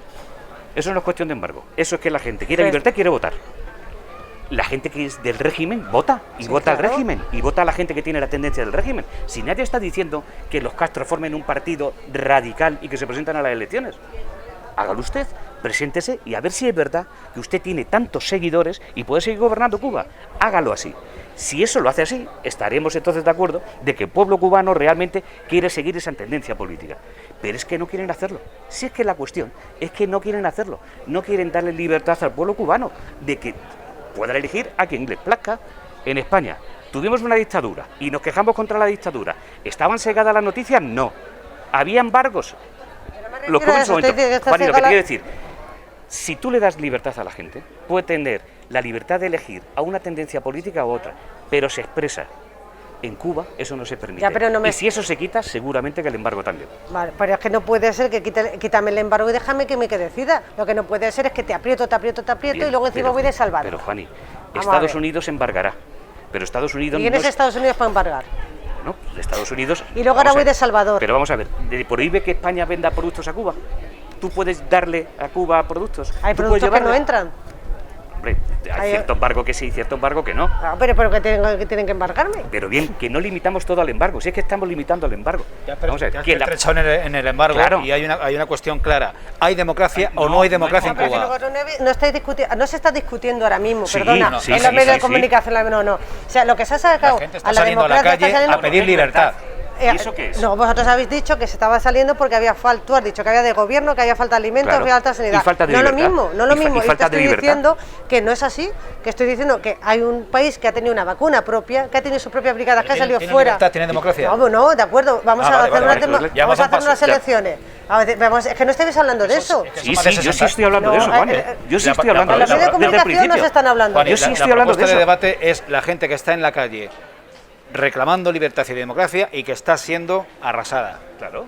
eso no es cuestión de embargo. Eso es que la gente quiere libertad y quiere votar. La gente que es del régimen vota y vota claro. al régimen y vota a la gente que tiene la tendencia del régimen. Si nadie está diciendo que los Castro formen un partido radical y que se presentan a las elecciones, hágalo usted, preséntese y a ver si es verdad que usted tiene tantos seguidores y puede seguir gobernando Cuba. Hágalo así. Si eso lo hace así, estaremos entonces de acuerdo de que el pueblo cubano realmente quiere seguir esa tendencia política. Pero es que no quieren hacerlo. Si es que la cuestión es que no quieren hacerlo. No quieren darle libertad al pueblo cubano de que pueda elegir a quien les plazca. En España tuvimos una dictadura y nos quejamos contra la dictadura. ¿Estaban cegadas las noticias? No. ¿Había embargos? Lo que en su momento. Juan, lo que te quiero decir, si tú le das libertad a la gente, puede tener la libertad de elegir a una tendencia política u otra, pero se expresa. En Cuba eso no se permite. Ya, pero no me... Y si eso se quita, seguramente que el embargo también. Vale, pero es que no puede ser que quítame el embargo y déjame que me que decida. Lo que no puede ser es que te aprieto Bien, y luego encima pero, voy de salvar. Pero, Juani, Vamos a Estados ver. Unidos embargará. Pero Estados Unidos ¿Y quién no es Estados Unidos para embargar? No, Estados Unidos... Y luego ahora vamos a voy ver, de Salvador. Pero vamos a ver, ¿prohíbe que España venda productos a Cuba? ¿Tú puedes darle a Cuba productos? Hay ¿Tú puedes productos que no llevarle? entran. Hombre, hay cierto embargo que sí y cierto embargo que no. Ah, pero que tienen que embargarme. Pero bien, que no limitamos todo al embargo, si es que estamos limitando al embargo. Vamos a ver, que la- Estrechado en el embargo, Claro. y hay una cuestión clara. ¿Hay democracia o no hay democracia en Pero Cuba? que no se está discutiendo ahora mismo, Sí, perdona, no, sí, en los sí, medios sí, de comunicación, no. O sea, lo que se ha sacado La gente está a la saliendo a la democracia está calle saliendo a pedir libertad. ¿Y eso qué es? No, vosotros habéis dicho que se estaba saliendo porque había falta, tú has dicho que había de gobierno, que había falta de alimentos, Claro. había falta de sanidad. Y falta de no libertad. lo mismo, no lo Y mismo. Y te falta de estoy libertad. diciendo que no es así, que estoy diciendo que hay un país que ha tenido una vacuna propia, que ha tenido sus propias brigadas, que ha salido ¿Tiene fuera. libertad, tiene democracia? No, de acuerdo, vamos Ah, a vale, hacer vale, una vale. Ya vamos a hacer vamos a unas paso, ya. elecciones. Es que no estáis hablando de eso. Sí, yo sí estoy hablando de eso, No, Juan. Yo sí la- estoy hablando En de los eso. medios de Desde el comunicación no principio. se están hablando. Juan, Yo sí la estoy hablando de propuesta eso. debate es la gente que está en la calle reclamando libertad y democracia y que está siendo arrasada. Claro.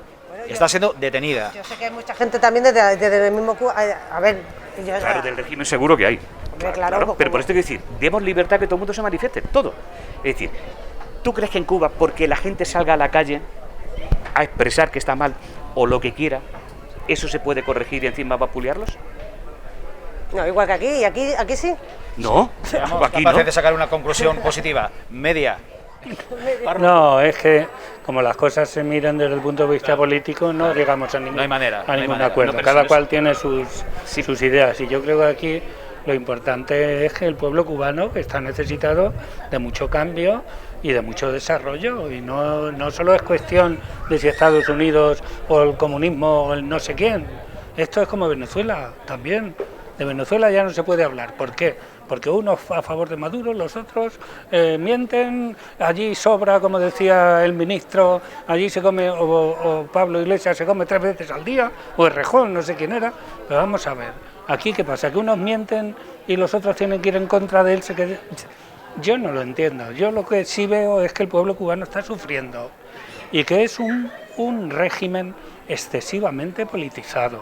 Está siendo detenida. Yo sé que hay mucha gente también desde el mismo Cuba. A ver, yo, Claro, del régimen seguro que hay. Hombre, claro, Pero como- por esto quiero decir, demos libertad que todo el mundo se manifieste, todo. Es decir, ¿tú crees que en Cuba, porque la gente salga a la calle a expresar que está mal o lo que quiera, eso se puede corregir y encima vapulearlos? no, igual que aquí, y aquí sí. No, Seamos aquí capaces no. de sacar una conclusión positiva, media. No, es que como las cosas se miran desde el punto de vista político, no llegamos a ningún, No hay manera, no a hay ningún manera. acuerdo. No, pero Cada eso cual tiene sus ideas. Y yo creo que aquí lo importante es que el pueblo cubano está necesitado de mucho cambio y de mucho desarrollo. Y no solo es cuestión de si Estados Unidos o el comunismo o el no sé quién. Esto es como Venezuela también. De Venezuela ya no se puede hablar. ¿Por qué? Porque unos a favor de Maduro, los otros mienten, allí sobra, como decía el ministro, allí se come, o Pablo Iglesias se come 3 veces al día, o Errejón, no sé quién era, pero vamos a ver, aquí qué pasa, que unos mienten y los otros tienen que ir en contra de él. Yo no lo entiendo, yo lo que sí veo es que el pueblo cubano está sufriendo y que es un régimen excesivamente politizado.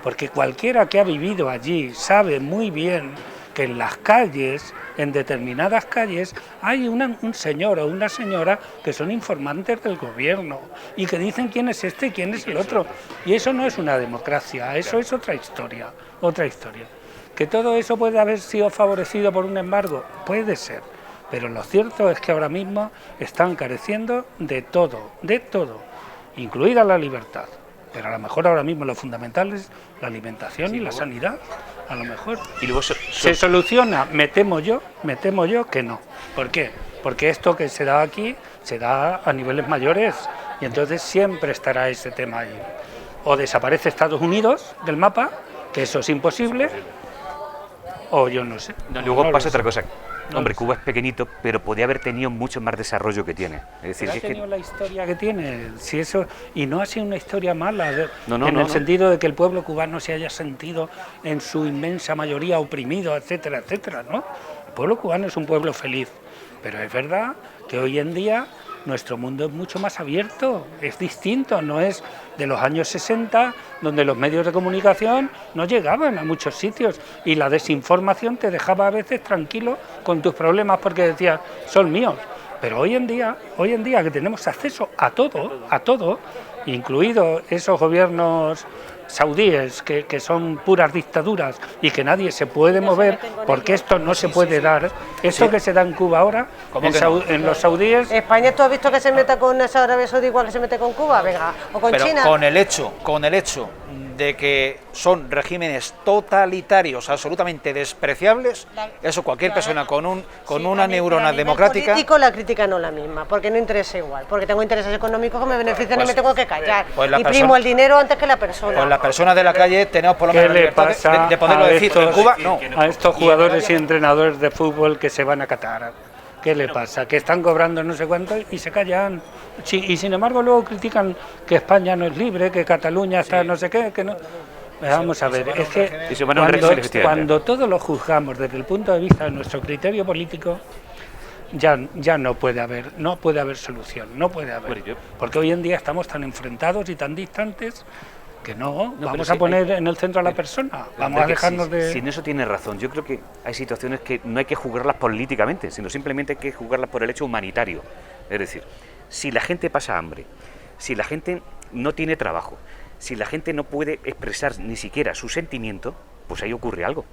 Porque cualquiera que ha vivido allí sabe muy bien que en las calles, en determinadas calles, hay un señor o una señora que son informantes del gobierno y que dicen quién es este y quién es el otro. Y eso no es una democracia, eso es otra historia, otra historia. ¿Que todo eso puede haber sido favorecido por un embargo? Puede ser. Pero lo cierto es que ahora mismo están careciendo de todo, incluida la libertad. Pero a lo mejor ahora mismo lo fundamental es la alimentación y la sanidad, a lo mejor. Y luego ¿Se soluciona? Me temo yo que no. ¿Por qué? Porque esto que se da aquí se da a niveles mayores Y entonces siempre estará ese tema ahí. O desaparece Estados Unidos del mapa, que eso es imposible, o yo no sé. Luego no pasa lo otra sé. cosa. No Hombre, lo Cuba es pequeñito, pero podía haber tenido mucho más desarrollo que tiene. Es decir, Pero ha es que tenido la historia que tiene, si eso, y no ha sido una historia mala, No, en el no. sentido de que el pueblo cubano se haya sentido en su inmensa mayoría oprimido, etcétera, etcétera, ¿no? El pueblo cubano es un pueblo feliz, pero es verdad que hoy en día nuestro mundo es mucho más abierto, es distinto, no es de los años 60, donde los medios de comunicación no llegaban a muchos sitios y la desinformación te dejaba a veces tranquilo con tus problemas porque decías, son míos. Pero hoy en día que tenemos acceso a todo, incluido esos gobiernos saudíes que son puras dictaduras y que nadie se puede mover porque esto no se puede dar, esto que se da en Cuba ahora, en los saudíes... España, ¿tú has visto que se meta con esa Arabia Saudí igual que se mete con Cuba? Venga, o con Pero China. con el hecho de que son regímenes totalitarios absolutamente despreciables, eso cualquier persona con una neurona democrática... político la crítica no es la misma, porque no interesa igual, porque tengo intereses económicos que me benefician y me tengo que callar. Y primo el dinero antes que la persona. Pues las personas de la calle tenemos por lo ¿Qué menos la le libertad pasa de poderlo a decir. estos- En Cuba, no. a estos jugadores y entrenadores de fútbol que se van a Qatar? ¿Qué le pasa? Que están cobrando no sé cuánto y se callan. Sí, y sin embargo luego critican que España no es libre, que Cataluña está no sé qué, que no... Vamos a ver, es que Y se van a un régimen, efectivamente. cuando todo lo juzgamos desde el punto de vista de nuestro criterio político, ya no puede haber solución, no puede haber. Bueno, Porque hoy en día estamos tan enfrentados y tan distantes que no pero vamos sí, a poner en el centro a la persona, vamos a dejarnos de... Si en eso tiene razón, yo creo que hay situaciones que no hay que juzgarlas políticamente, sino simplemente hay que juzgarlas por el hecho humanitario. Es decir, si la gente pasa hambre, si la gente no tiene trabajo, si la gente no puede expresar ni siquiera su sentimiento, pues ahí ocurre algo.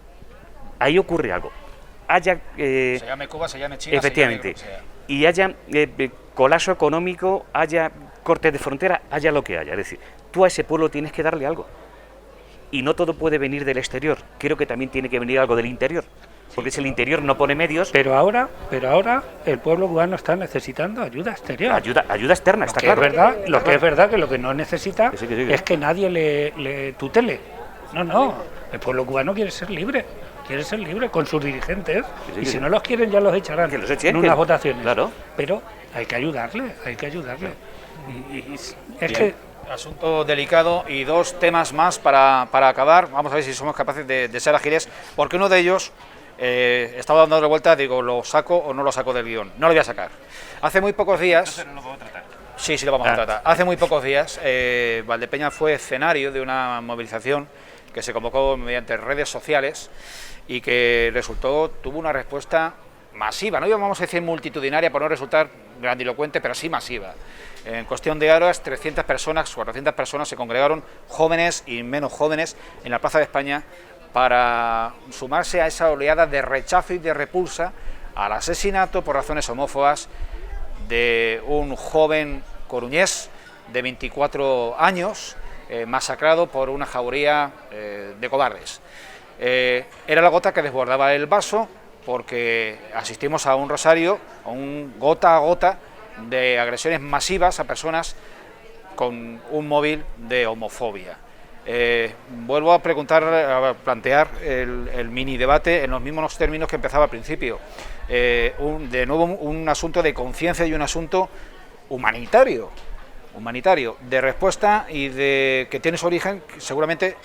Ahí ocurre algo. Haya... Se llame Cuba, se llame China, efectivamente. se llame lo que sea. Y haya colapso económico, haya cortes de frontera, haya lo que haya. Es decir, tú a ese pueblo tienes que darle algo. Y no todo puede venir del exterior. Creo que también tiene que venir algo del interior. Porque si el interior no pone medios... Pero ahora el pueblo cubano está necesitando ayuda exterior. Ayuda externa, está Que claro. lo que es verdad que lo que no necesita Que sí. es que nadie le tutele. No, el pueblo cubano quiere ser libre con sus dirigentes, Sí, y si sí. no los quieren ya los echarán Que los echen, en que- unas votaciones. claro. Pero hay que ayudarle. Y es Bien. que Asunto delicado y dos temas más para acabar. Vamos a ver si somos capaces de ser ágiles, porque uno de ellos estaba dando vuelta, digo, ¿lo saco o no lo saco del guión? No lo voy a sacar. Hace muy pocos días... Sí, lo vamos a tratar. Hace muy pocos días, Valdepeñas fue escenario de una movilización que se convocó mediante redes sociales y que tuvo una respuesta masiva, no vamos a decir multitudinaria por no resultar grandilocuente, pero sí masiva. En cuestión de horas, 300 personas, 400 personas se congregaron, jóvenes y menos jóvenes, en la Plaza de España para sumarse a esa oleada de rechazo y de repulsa al asesinato por razones homófobas de un joven coruñés de 24 años, masacrado por una jauría de cobardes. Era la gota que desbordaba el vaso, porque asistimos a un rosario, a un gota a gota de agresiones masivas a personas con un móvil de homofobia. Vuelvo a plantear el mini debate en los mismos términos que empezaba al principio. De nuevo un asunto de conciencia y un asunto humanitario, de respuesta y que tiene su origen seguramente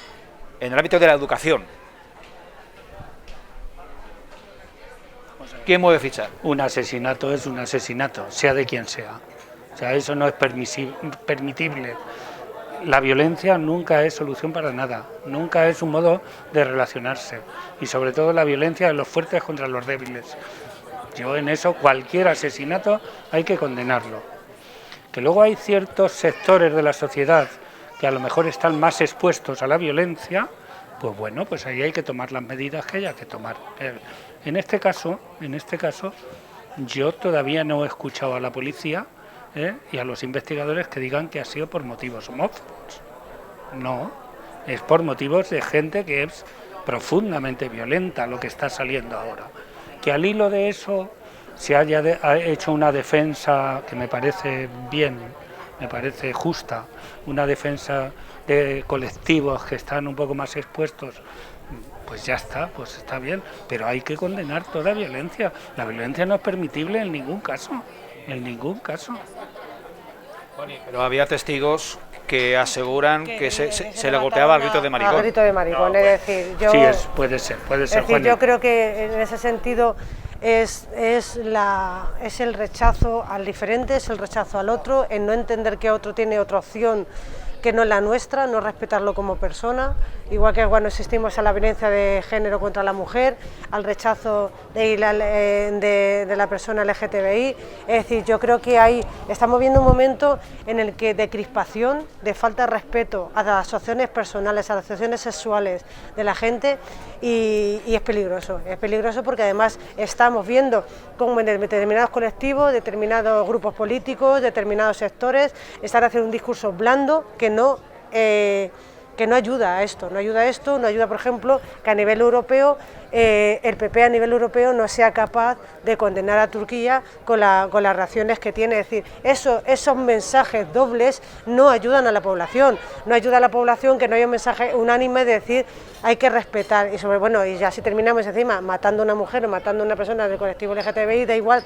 en el ámbito de la educación. ¿Quién mueve ficha? un asesinato es un asesinato, sea de quien sea. O sea, eso no es permitible. La violencia nunca es solución para nada, nunca es un modo de relacionarse. Y sobre todo la violencia de los fuertes contra los débiles. Yo en eso, cualquier asesinato hay que condenarlo. Que luego hay ciertos sectores de la sociedad que a lo mejor están más expuestos a la violencia, pues bueno, pues ahí hay que tomar las medidas que haya que tomar. En este caso, yo todavía no he escuchado a la policía y a los investigadores que digan que ha sido por motivos homófobos. No, es por motivos de gente que es profundamente violenta lo que está saliendo ahora. Que al hilo de eso se haya hecho una defensa que me parece bien me parece justa, una defensa de colectivos que están un poco más expuestos, pues ya está, pues está bien, pero hay que condenar toda violencia. La violencia no es permitible en ningún caso, en ningún caso. Pero había testigos que aseguran que se le golpeaba al grito de maricón. Al grito de maricón, No, es decir, yo... Sí, puede ser, Es decir, Juanito. yo creo que en ese sentido es el rechazo al diferente, es el rechazo al otro, en no entender que otro tiene otra opción que no es la nuestra, no respetarlo como persona, igual que cuando asistimos a la violencia de género contra la mujer, al rechazo de la persona LGTBI. Es decir, yo creo que estamos viendo un momento en el que de crispación, de falta de respeto a las asociaciones personales, a las asociaciones sexuales de la gente, y es peligroso porque además estamos viendo cómo en determinados colectivos, determinados grupos políticos, determinados sectores están haciendo un discurso blando que no ayuda a esto, no ayuda, por ejemplo, que a nivel europeo, el PP a nivel europeo no sea capaz de condenar a Turquía con las reacciones que tiene. Es decir, esos mensajes dobles no ayudan a la población, que no haya un mensaje unánime de decir hay que respetar, y ya si terminamos encima matando a una mujer o matando a una persona del colectivo LGTBI, da igual.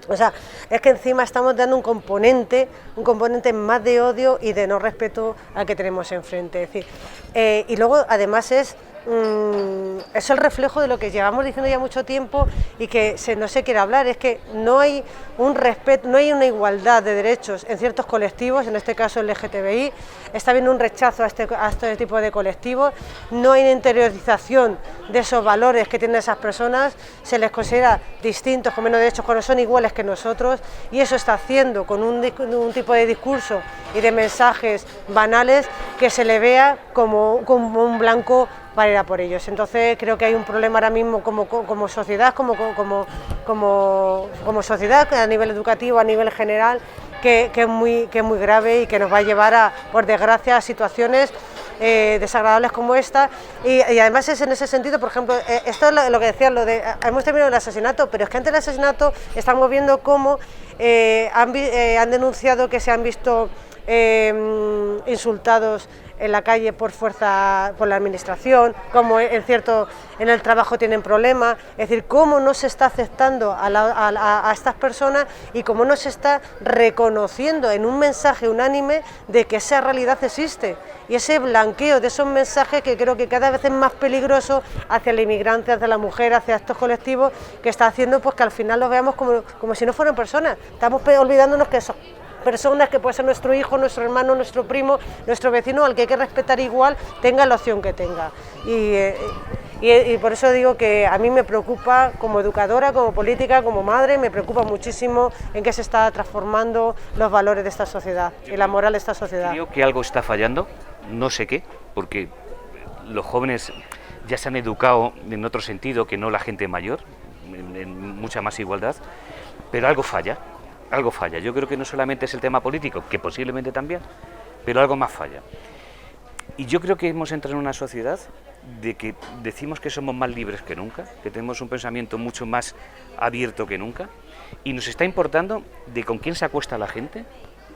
O sea, es que encima estamos dando un componente más de odio y de no respeto al que tenemos enfrente. Es decir, y luego además es el reflejo de lo que llevamos diciendo ya mucho tiempo y que no se quiere hablar, es que no hay un respeto, no hay una igualdad de derechos en ciertos colectivos, en este caso el LGTBI, está habiendo un rechazo a este tipo de colectivos, no hay una interiorización de esos valores que tienen esas personas, se les considera distintos, con menos derechos, cuando son iguales que nosotros, y eso está haciendo con un tipo de discurso y de mensajes banales que se le vea como un blanco para ir a por ellos. Entonces creo que hay un problema ahora mismo como sociedad, como sociedad a nivel educativo, a nivel general, que es muy grave y que nos va a llevar por desgracia, a situaciones desagradables como esta, y además es en ese sentido, por ejemplo, esto es lo que decía, hemos terminado el asesinato, pero es que antes del asesinato estamos viendo cómo han denunciado que se han visto insultados en la calle por la administración, como en el trabajo tienen problemas, es decir, cómo no se está aceptando a estas personas y cómo no se está reconociendo en un mensaje unánime de que esa realidad existe, y ese blanqueo de esos mensajes que creo que cada vez es más peligroso hacia el inmigrante, hacia la mujer, hacia estos colectivos, que está haciendo pues que al final los veamos como si no fueran personas. Estamos olvidándonos que son personas, que puede ser nuestro hijo, nuestro hermano, nuestro primo, nuestro vecino, al que hay que respetar igual, tenga la opción que tenga. Y por eso digo que a mí me preocupa, como educadora, como política, como madre, me preocupa muchísimo en qué se está transformando los valores de esta sociedad y la moral de esta sociedad. Creo que algo está fallando, no sé qué, porque los jóvenes ya se han educado en otro sentido que no la gente mayor, en mucha más igualdad, pero algo falla. Algo falla. Yo creo que no solamente es el tema político, que posiblemente también, pero algo más falla. Y yo creo que hemos entrado en una sociedad de que decimos que somos más libres que nunca, que tenemos un pensamiento mucho más abierto que nunca, y nos está importando de con quién se acuesta la gente,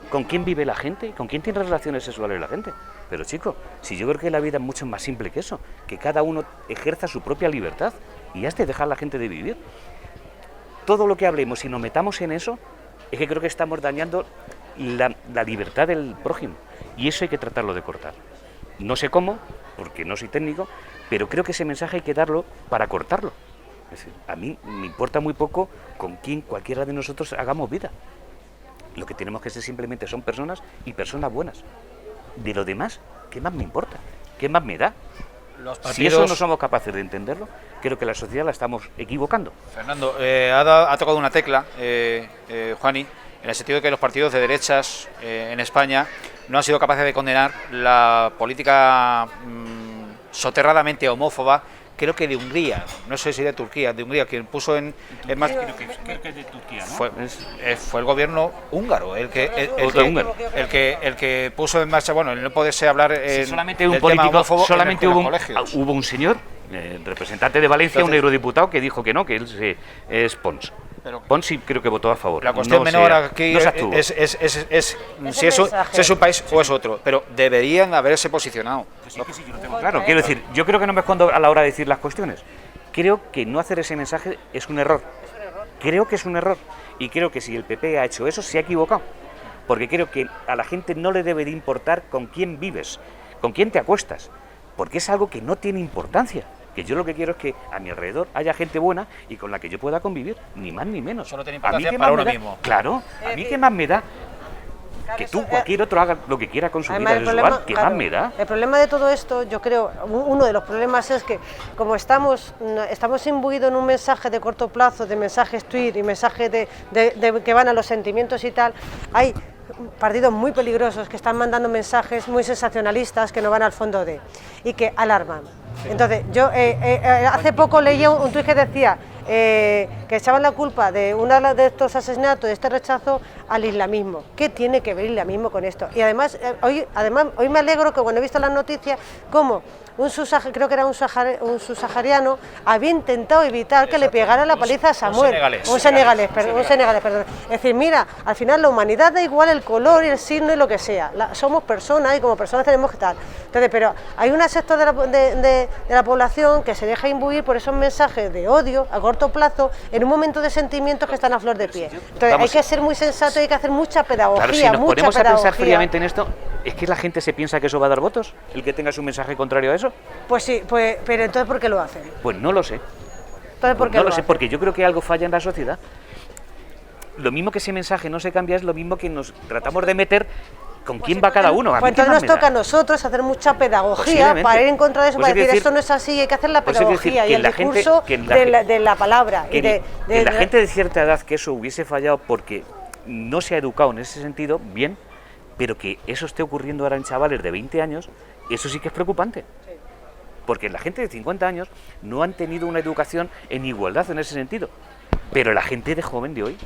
con quién vive la gente, con quién tiene relaciones sexuales la gente. Pero chico, si yo creo que la vida es mucho más simple que eso, que cada uno ejerza su propia libertad y has de dejar a la gente de vivir. Todo lo que hablemos y nos metamos en eso, es que creo que estamos dañando la libertad del prójimo, y eso hay que tratarlo de cortar. No sé cómo, porque no soy técnico, pero creo que ese mensaje hay que darlo para cortarlo. Es decir, a mí me importa muy poco con quién cualquiera de nosotros hagamos vida. Lo que tenemos que ser simplemente son personas, y personas buenas. De lo demás, ¿qué más me importa? ¿Qué más me da? Si eso no somos capaces de entenderlo, creo que la sociedad la estamos equivocando. Fernando, ha tocado una tecla, Juani, en el sentido de que los partidos de derechas en España no han sido capaces de condenar la política soterradamente homófoba, creo que de Hungría, no sé si de Turquía, de Hungría, quien puso en más... Creo que es de Turquía, ¿no? Fue el gobierno húngaro el que puso en marcha, bueno, el no poderse hablar solamente un político, solamente hubo un señor, representante de Valencia, entonces, un eurodiputado, que dijo que no, que él es Pons. Pero Pons sí creo que votó a favor. la cuestión No menor se- aquí no se abstuvo. es si es un país o es otro, pero deberían haberse posicionado. Sí, que sí, yo lo tengo claro. Quiero decir, yo creo que no me escondo a la hora de decir las cuestiones. Creo que no hacer ese mensaje es un error. Creo que es un error. Y creo que si el PP ha hecho eso, se ha equivocado. Porque creo que a la gente no le debe de importar con quién vives, con quién te acuestas. Porque es algo que no tiene importancia. Que yo lo que quiero es que a mi alrededor haya gente buena y con la que yo pueda convivir, ni más ni menos. Solo tiene A mí importancia qué para más uno me da- mismo. Claro, a mí qué más me da que tú, cualquier otro, haga lo que quiera con su vida sexual, ¿qué más me da? El problema de todo esto, yo creo, uno de los problemas es que como estamos imbuidos en un mensaje de corto plazo, de mensajes tweet y mensajes que van a los sentimientos y tal, hay partidos muy peligrosos que están mandando mensajes muy sensacionalistas que no van al fondo y que alarman. Entonces, yo hace poco leí un tuit que decía que echaban la culpa de uno de estos asesinatos, de este rechazo, al islamismo. ¿Qué tiene que ver el islamismo con esto? Y además, hoy me alegro que cuando he visto las noticias, como creo que era un subsahariano, había intentado evitar que le pegara la paliza a Samuel. Un senegalés, perdón. Es decir, mira, al final la humanidad da igual el color y el signo y lo que sea. Somos personas y como personas tenemos que estar. Entonces, pero hay un sector de la población que se deja imbuir por esos mensajes de odio a corto plazo en un momento de sentimientos que están a flor de pie. Entonces, hay que ser muy sensato y hay que hacer mucha pedagogía. Claro, si nos mucha ponemos a pedagogía. pensar fríamente en esto, ¿es que la gente se piensa que eso va a dar votos? ¿El que tenga su mensaje contrario a eso? Pues sí, pero entonces ¿por qué lo hacen? Pues no lo sé. Entonces, ¿por qué No lo sé, hacen? porque yo creo que algo falla en la sociedad. Lo mismo que ese mensaje no se cambia es lo mismo que nos tratamos de meter con quién va cada uno. ¿A mí Pues qué entonces más nos me toca a da? nosotros hacer mucha pedagogía Posiblemente. para ir en contra de eso, Pues para hay que decir decir- esto no es así, hay que hacer la pues hay que decir pedagogía que y el la gente- discurso que la de la palabra. Que la gente de cierta edad que eso hubiese fallado porque no se ha educado en ese sentido, bien, pero que eso esté ocurriendo ahora en chavales de 20 años, eso sí que es preocupante. Porque la gente de 50 años no han tenido una educación en igualdad en ese sentido. Pero la gente de joven de hoy...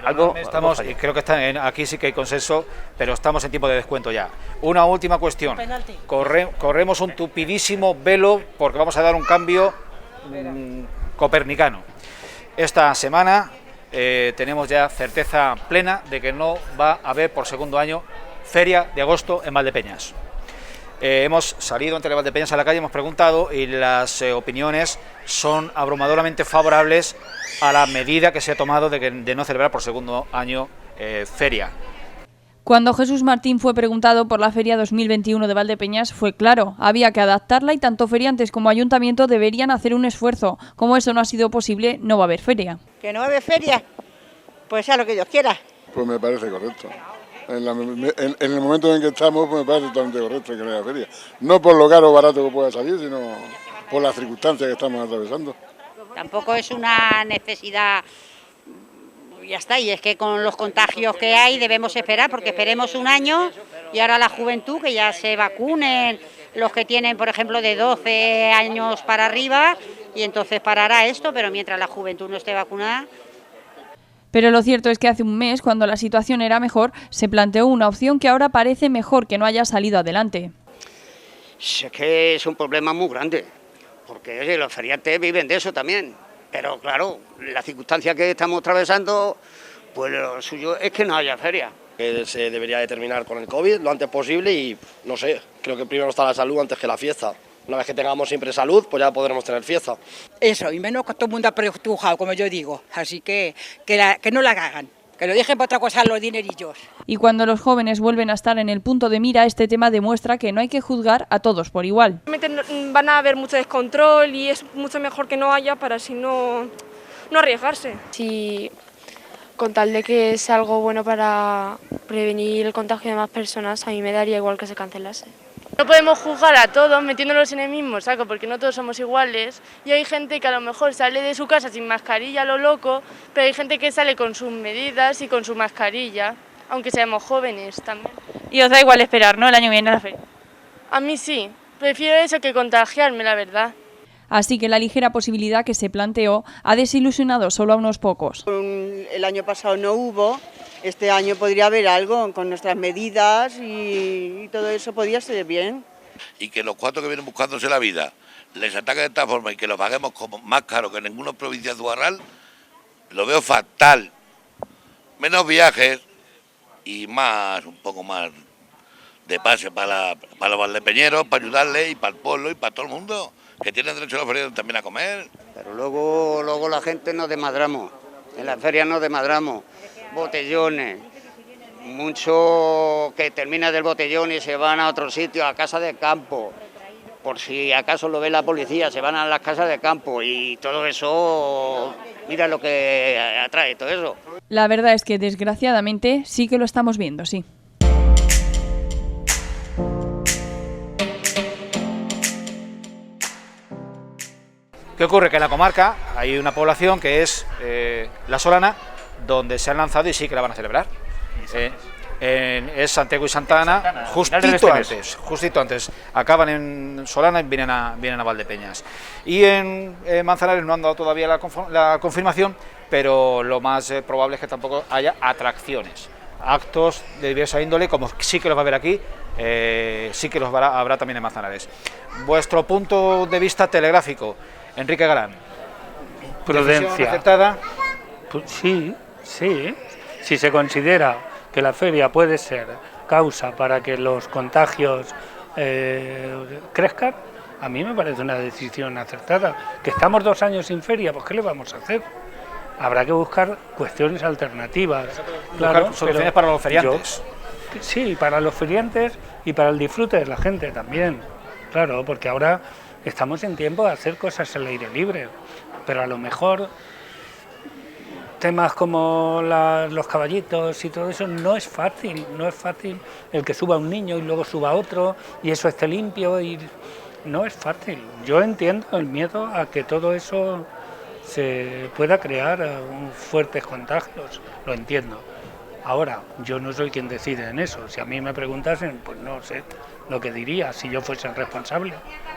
algo falla. Y creo que aquí sí que hay consenso, pero estamos en tiempo de descuento ya. Una última cuestión. Penalti. Corremos un tupidísimo velo porque vamos a dar un cambio copernicano. Esta semana tenemos ya certeza plena de que no va a haber por segundo año Feria de Agosto en Valdepeñas. Hemos salido entre Valdepeñas a la calle, hemos preguntado y las opiniones son abrumadoramente favorables a la medida que se ha tomado de no celebrar por segundo año feria. Cuando Jesús Martín fue preguntado por la Feria 2021 de Valdepeñas, fue claro, había que adaptarla y tanto feriantes como ayuntamiento deberían hacer un esfuerzo. Como eso no ha sido posible, no va a haber feria. ¿Que no va a haber feria? Pues sea lo que Dios quiera. Pues me parece correcto. En el momento en que estamos, pues me parece totalmente correcto que no haya feria. No por lo caro o barato que pueda salir, sino por las circunstancias que estamos atravesando. Tampoco es una necesidad, ya está, y es que con los contagios que hay debemos esperar, porque esperemos un año y ahora la juventud que ya se vacunen, los que tienen, por ejemplo, de 12 años para arriba, y entonces parará esto, pero mientras la juventud no esté vacunada... Pero lo cierto es que hace un mes, cuando la situación era mejor, se planteó una opción que ahora parece mejor que no haya salido adelante. Es que es un problema muy grande, porque oye, los feriantes viven de eso también, pero claro, la circunstancia que estamos atravesando, pues lo suyo es que no haya feria. Que se debería de terminar con el COVID lo antes posible y, no sé, creo que primero está la salud antes que la fiesta. Una vez que tengamos siempre salud, pues ya podremos tener fiesta. Eso, y menos que todo el mundo ha prejuzgado, como yo digo, así que no la hagan. Que lo dejen para otra cosa los dinerillos. Y cuando los jóvenes vuelven a estar en el punto de mira, este tema demuestra que no hay que juzgar a todos por igual. Van a haber mucho descontrol y es mucho mejor que no haya para así no arriesgarse. Si con tal de que es algo bueno para prevenir el contagio de más personas, a mí me daría igual que se cancelase. No podemos juzgar a todos metiéndolos en el mismo saco porque no todos somos iguales y hay gente que a lo mejor sale de su casa sin mascarilla a lo loco, pero hay gente que sale con sus medidas y con su mascarilla, aunque seamos jóvenes también. Y os da igual esperar, ¿no? El año viene a la feria. A mí sí, prefiero eso que contagiarme, la verdad. Así que la ligera posibilidad que se planteó ha desilusionado solo a unos pocos. El año pasado no hubo, este año podría haber algo con nuestras medidas y todo eso podría ser bien. Y que los cuatro que vienen buscándose la vida les ataquen de esta forma y que lo paguemos como más caro que en ninguna provincia de Uarral, lo veo fatal. Menos viajes y más, un poco más de pase para los valdepeñeros, para ayudarles y para el pueblo y para todo el mundo, que tienen derecho a los feriados también a comer. Pero luego la gente nos desmadramos, en las ferias nos desmadramos, botellones, muchos que terminan del botellón y se van a otro sitio, a casa de campo, por si acaso lo ve la policía, se van a las casas de campo y todo eso, mira lo que atrae todo eso. La verdad es que desgraciadamente sí que lo estamos viendo, sí. ¿Qué ocurre? Que en la comarca hay una población que es La Solana, donde se han lanzado y sí que la van a celebrar. Es Santiago y Santa Ana, justito antes. Acaban en Solana y vienen a Valdepeñas. Y en Manzanares no han dado todavía la confirmación, pero lo más probable es que tampoco haya atracciones. Actos de diversa índole, como sí que los va a haber aquí, sí que los habrá también en Manzanares. Vuestro punto de vista telegráfico, Enrique Galán. Prudencia. ¿Acertada? Pues sí. Si se considera que la feria puede ser causa para que los contagios crezcan, a mí me parece una decisión acertada. Que estamos 2 años sin feria, pues ¿qué le vamos a hacer? Habrá que buscar cuestiones alternativas. Claro, soluciones para los feriantes. Sí, para los feriantes y para el disfrute de la gente también. Claro, porque ahora estamos en tiempo de hacer cosas al aire libre, pero a lo mejor temas como los caballitos y todo eso no es fácil el que suba un niño y luego suba otro y eso esté limpio, y no es fácil. Yo entiendo el miedo a que todo eso se pueda crear fuertes contagios, lo entiendo. Ahora, yo no soy quien decide en eso. Si a mí me preguntasen, pues no sé lo que diría si yo fuese el responsable,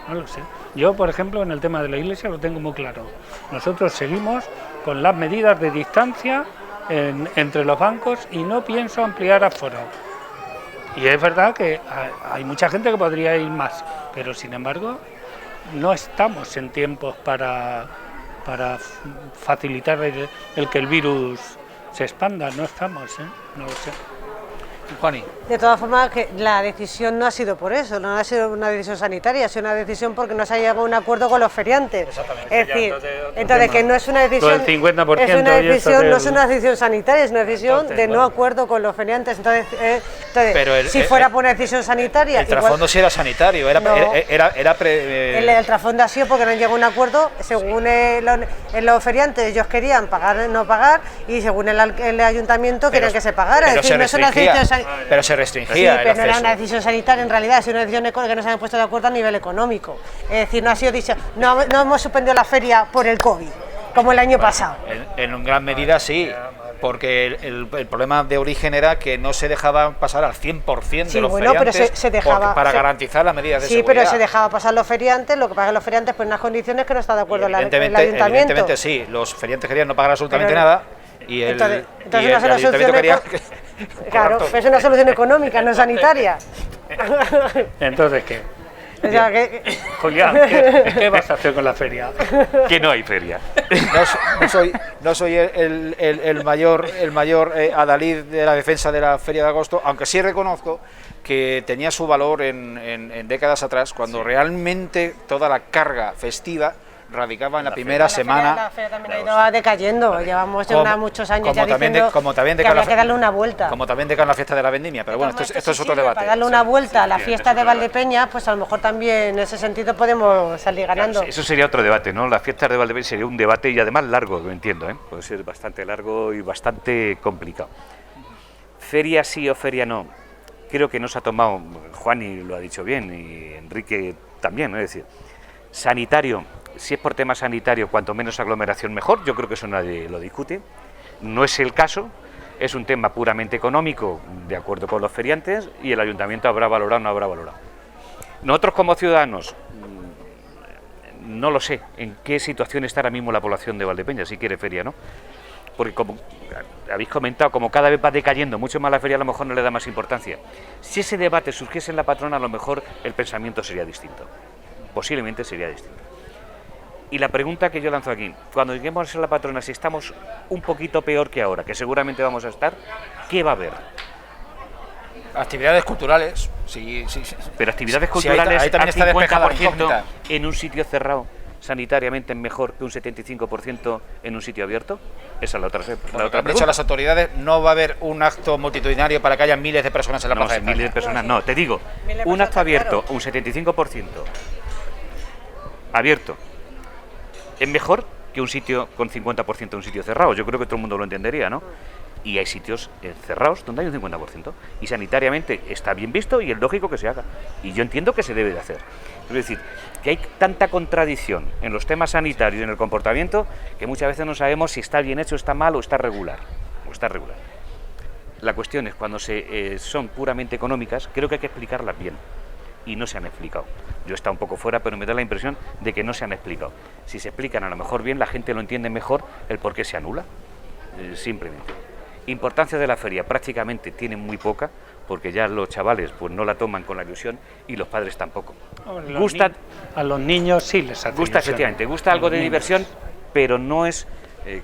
no lo sé. Yo, por ejemplo, en el tema de la iglesia lo tengo muy claro. Nosotros seguimos con las medidas de distancia entre los bancos y no pienso ampliar aforo. Y es verdad que hay mucha gente que podría ir más, pero sin embargo no estamos en tiempos para facilitar el que el virus se expanda, no estamos, no lo sé. Juani. De todas formas, que la decisión no ha sido por eso, no ha sido una decisión sanitaria, ha sido una decisión porque no se ha llegado a un acuerdo con los feriantes. Exactamente. Es decir, entonces que no es una decisión, el 50% es una decisión, no es una decisión sanitaria, es una decisión de no acuerdo con los feriantes. Entonces, si fuera por una decisión sanitaria, el trasfondo sí era sanitario, el trasfondo ha sido porque no han llegado a un acuerdo, según los feriantes ellos querían pagar, no pagar, y según el ayuntamiento querían que se pagara. Es decir, no es una decisión. Pero se restringía. Sí, pero no era una decisión sanitaria, en realidad es una decisión que no se han puesto de acuerdo a nivel económico. Es decir, no ha sido dicho, no hemos suspendido la feria por el COVID, como el año pasado. En gran medida sí, porque el problema de origen era que no se dejaba pasar al 100% de los feriantes, pero se dejaba, para garantizar las medidas de seguridad. Sí, pero se dejaba pasar los feriantes, lo que pagan los feriantes por unas condiciones que no está de acuerdo el ayuntamiento. Evidentemente sí, los feriantes querían no pagar absolutamente nada. Y entonces una solución quería... Claro, es una solución económica, no sanitaria. Entonces, ¿qué? O sea, Julián, ¿qué vas a hacer con la feria? Que no hay feria. No soy el mayor adalid de la defensa de la Feria de Agosto, aunque sí reconozco que tenía su valor en décadas atrás, cuando realmente toda la carga festiva radicaba en la primera semana. La feria también ha ido decayendo, llevamos muchos años ya diciendo que había que darle una vuelta. Como también decayó la fiesta de la vendimia, pero bueno, esto es otro debate. Para darle una vuelta a la fiesta de Valdepeñas, pues a lo mejor también en ese sentido podemos salir ganando. Eso sería otro debate, ¿no? Las fiestas de Valdepeñas sería un debate y además largo, lo entiendo, ¿eh? Puede ser bastante largo y bastante complicado. Feria sí o feria no. Creo que no se ha tomado, Juani lo ha dicho bien y Enrique también, ¿no? Es decir, sanitario. Si es por tema sanitario, cuanto menos aglomeración mejor, yo creo que eso nadie lo discute. No es el caso, es un tema puramente económico, de acuerdo con los feriantes, y el ayuntamiento habrá valorado o no habrá valorado. Nosotros como ciudadanos, no lo sé en qué situación está ahora mismo la población de Valdepeñas, si quiere feria, ¿no? Porque como habéis comentado, como cada vez va decayendo mucho más la feria, a lo mejor no le da más importancia. Si ese debate surgiese en la patrona, a lo mejor el pensamiento sería distinto, posiblemente sería distinto. Y la pregunta que yo lanzo aquí, cuando lleguemos a ser la patrona, si estamos un poquito peor que ahora, que seguramente vamos a estar, ¿qué va a haber? Actividades culturales, sí. Pero actividades Sí, culturales ahí también está despejada la 50% incógnita. en un sitio cerrado, sanitariamente es mejor que un 75% en un sitio abierto. Esa es la otra Bueno, pregunta. lo que han dicho las autoridades, no va a haber un acto multitudinario para que haya miles de personas en la No, plaza de si miles de España. personas, no, te digo, un acto abierto, un 75% abierto, es mejor que un sitio con 50% un sitio cerrado. Yo creo que todo el mundo lo entendería, ¿no? Y hay sitios cerrados donde hay un 50%. Y sanitariamente está bien visto y es lógico que se haga. Y yo entiendo que se debe de hacer. Es decir, que hay tanta contradicción en los temas sanitarios y en el comportamiento que muchas veces no sabemos si está bien hecho, está mal o está regular. La cuestión es cuando son puramente económicas, creo que hay que explicarlas bien. Y no se han explicado. Yo he estado un poco fuera, pero me da la impresión de que no se han explicado. Si se explican a lo mejor bien, la gente lo entiende mejor el por qué se anula. Simplemente. Importancia de la feria, prácticamente tienen muy poca, porque ya los chavales pues no la toman con la ilusión y los padres tampoco. A los niños sí les hace Gusta, ilusión. efectivamente, gusta algo de Niños. diversión, pero no es,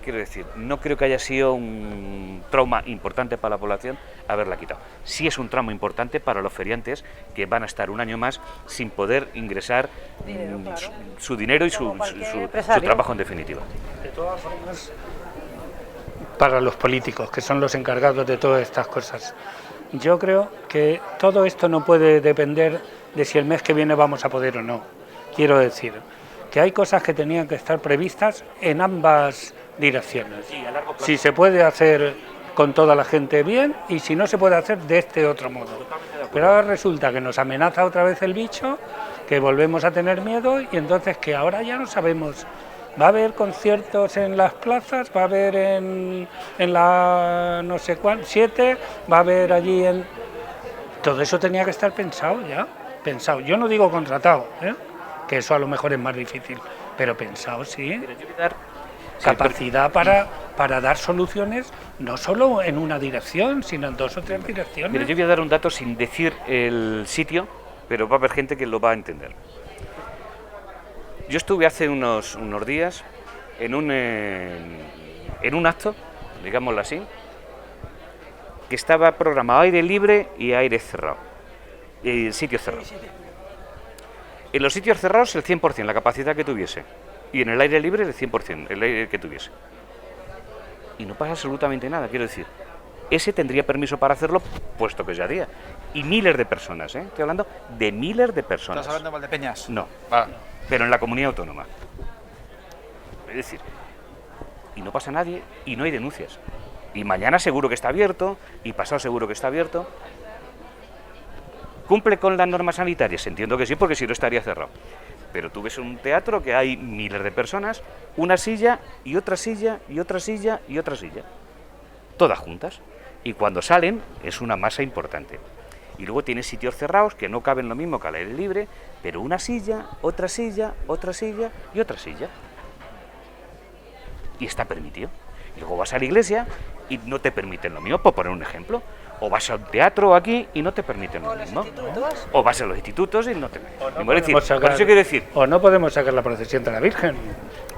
quiero decir, no creo que haya sido un trauma importante para la población haberla quitado. Sí es un trauma importante para los feriantes que van a estar un año más sin poder ingresar su dinero y su trabajo en definitiva. De todas formas, para los políticos, que son los encargados de todas estas cosas, yo creo que todo esto no puede depender de si el mes que viene vamos a poder o no. Quiero decir que hay cosas que tenían que estar previstas en ambas direcciones. Si se puede hacer con toda la gente bien y si no se puede hacer de este otro modo. Pero ahora resulta que nos amenaza otra vez el bicho, que volvemos a tener miedo y entonces que ahora ya no sabemos. Va a haber conciertos en las plazas, va a haber en la no sé cuál, 7, va a haber allí en... Todo eso tenía que estar pensado ya, pensado. Yo no digo contratado, que eso a lo mejor es más difícil, pero pensado sí. Capacidad para dar soluciones, no solo en una dirección, sino en 2 o 3 direcciones. Mira, yo voy a dar un dato sin decir el sitio, pero va a haber gente que lo va a entender. Yo estuve hace unos días en un acto, digámoslo así, que estaba programado aire libre y aire cerrado, y sitios cerrados. En los sitios cerrados el 100%, la capacidad que tuviese, y en el aire libre el 100%, el aire que tuviese. Y no pasa absolutamente nada, quiero decir, ese tendría permiso para hacerlo, puesto que ya haría. Y miles de personas, estoy hablando de miles de personas. ¿Estás hablando de Valdepeñas? No, pero en la comunidad autónoma. Es decir, y no pasa nadie y no hay denuncias. Y mañana seguro que está abierto, y pasado seguro que está abierto. ¿Cumple con las normas sanitarias? Entiendo que sí, porque si no estaría cerrado. Pero tú ves un teatro que hay miles de personas, una silla y otra silla y otra silla y otra silla. Todas juntas. Y cuando salen es una masa importante. Y luego tienes sitios cerrados que no caben lo mismo que al aire libre, pero una silla, otra silla, otra silla y otra silla. Y está permitido. Y luego vas a la iglesia y no te permiten lo mismo, por poner un ejemplo. O vas a un teatro aquí y no te permiten lo mismo. O vas a los institutos y no te permiten. Por eso quiero decir... O no podemos sacar la procesión de la Virgen.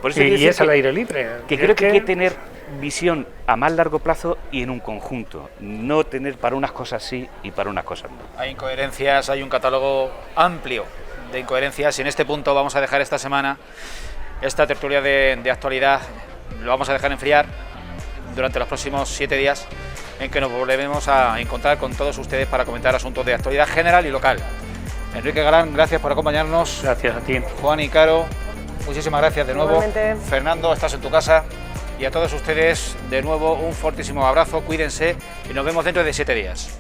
Por eso quiero decir es al aire libre. Que creo que hay que tener visión a más largo plazo y en un conjunto. No tener para unas cosas sí y para unas cosas no. Hay incoherencias, hay un catálogo amplio de incoherencias y en este punto vamos a dejar esta semana esta tertulia de actualidad. Lo vamos a dejar enfriar durante los próximos 7 días en que nos volveremos a encontrar con todos ustedes para comentar asuntos de actualidad general y local. Enrique Galán, gracias por acompañarnos. Gracias a ti. Juan y Caro, muchísimas gracias de nuevo. Igualmente. Fernando, estás en tu casa. Y a todos ustedes, de nuevo, un fortísimo abrazo, cuídense y nos vemos dentro de 7 días.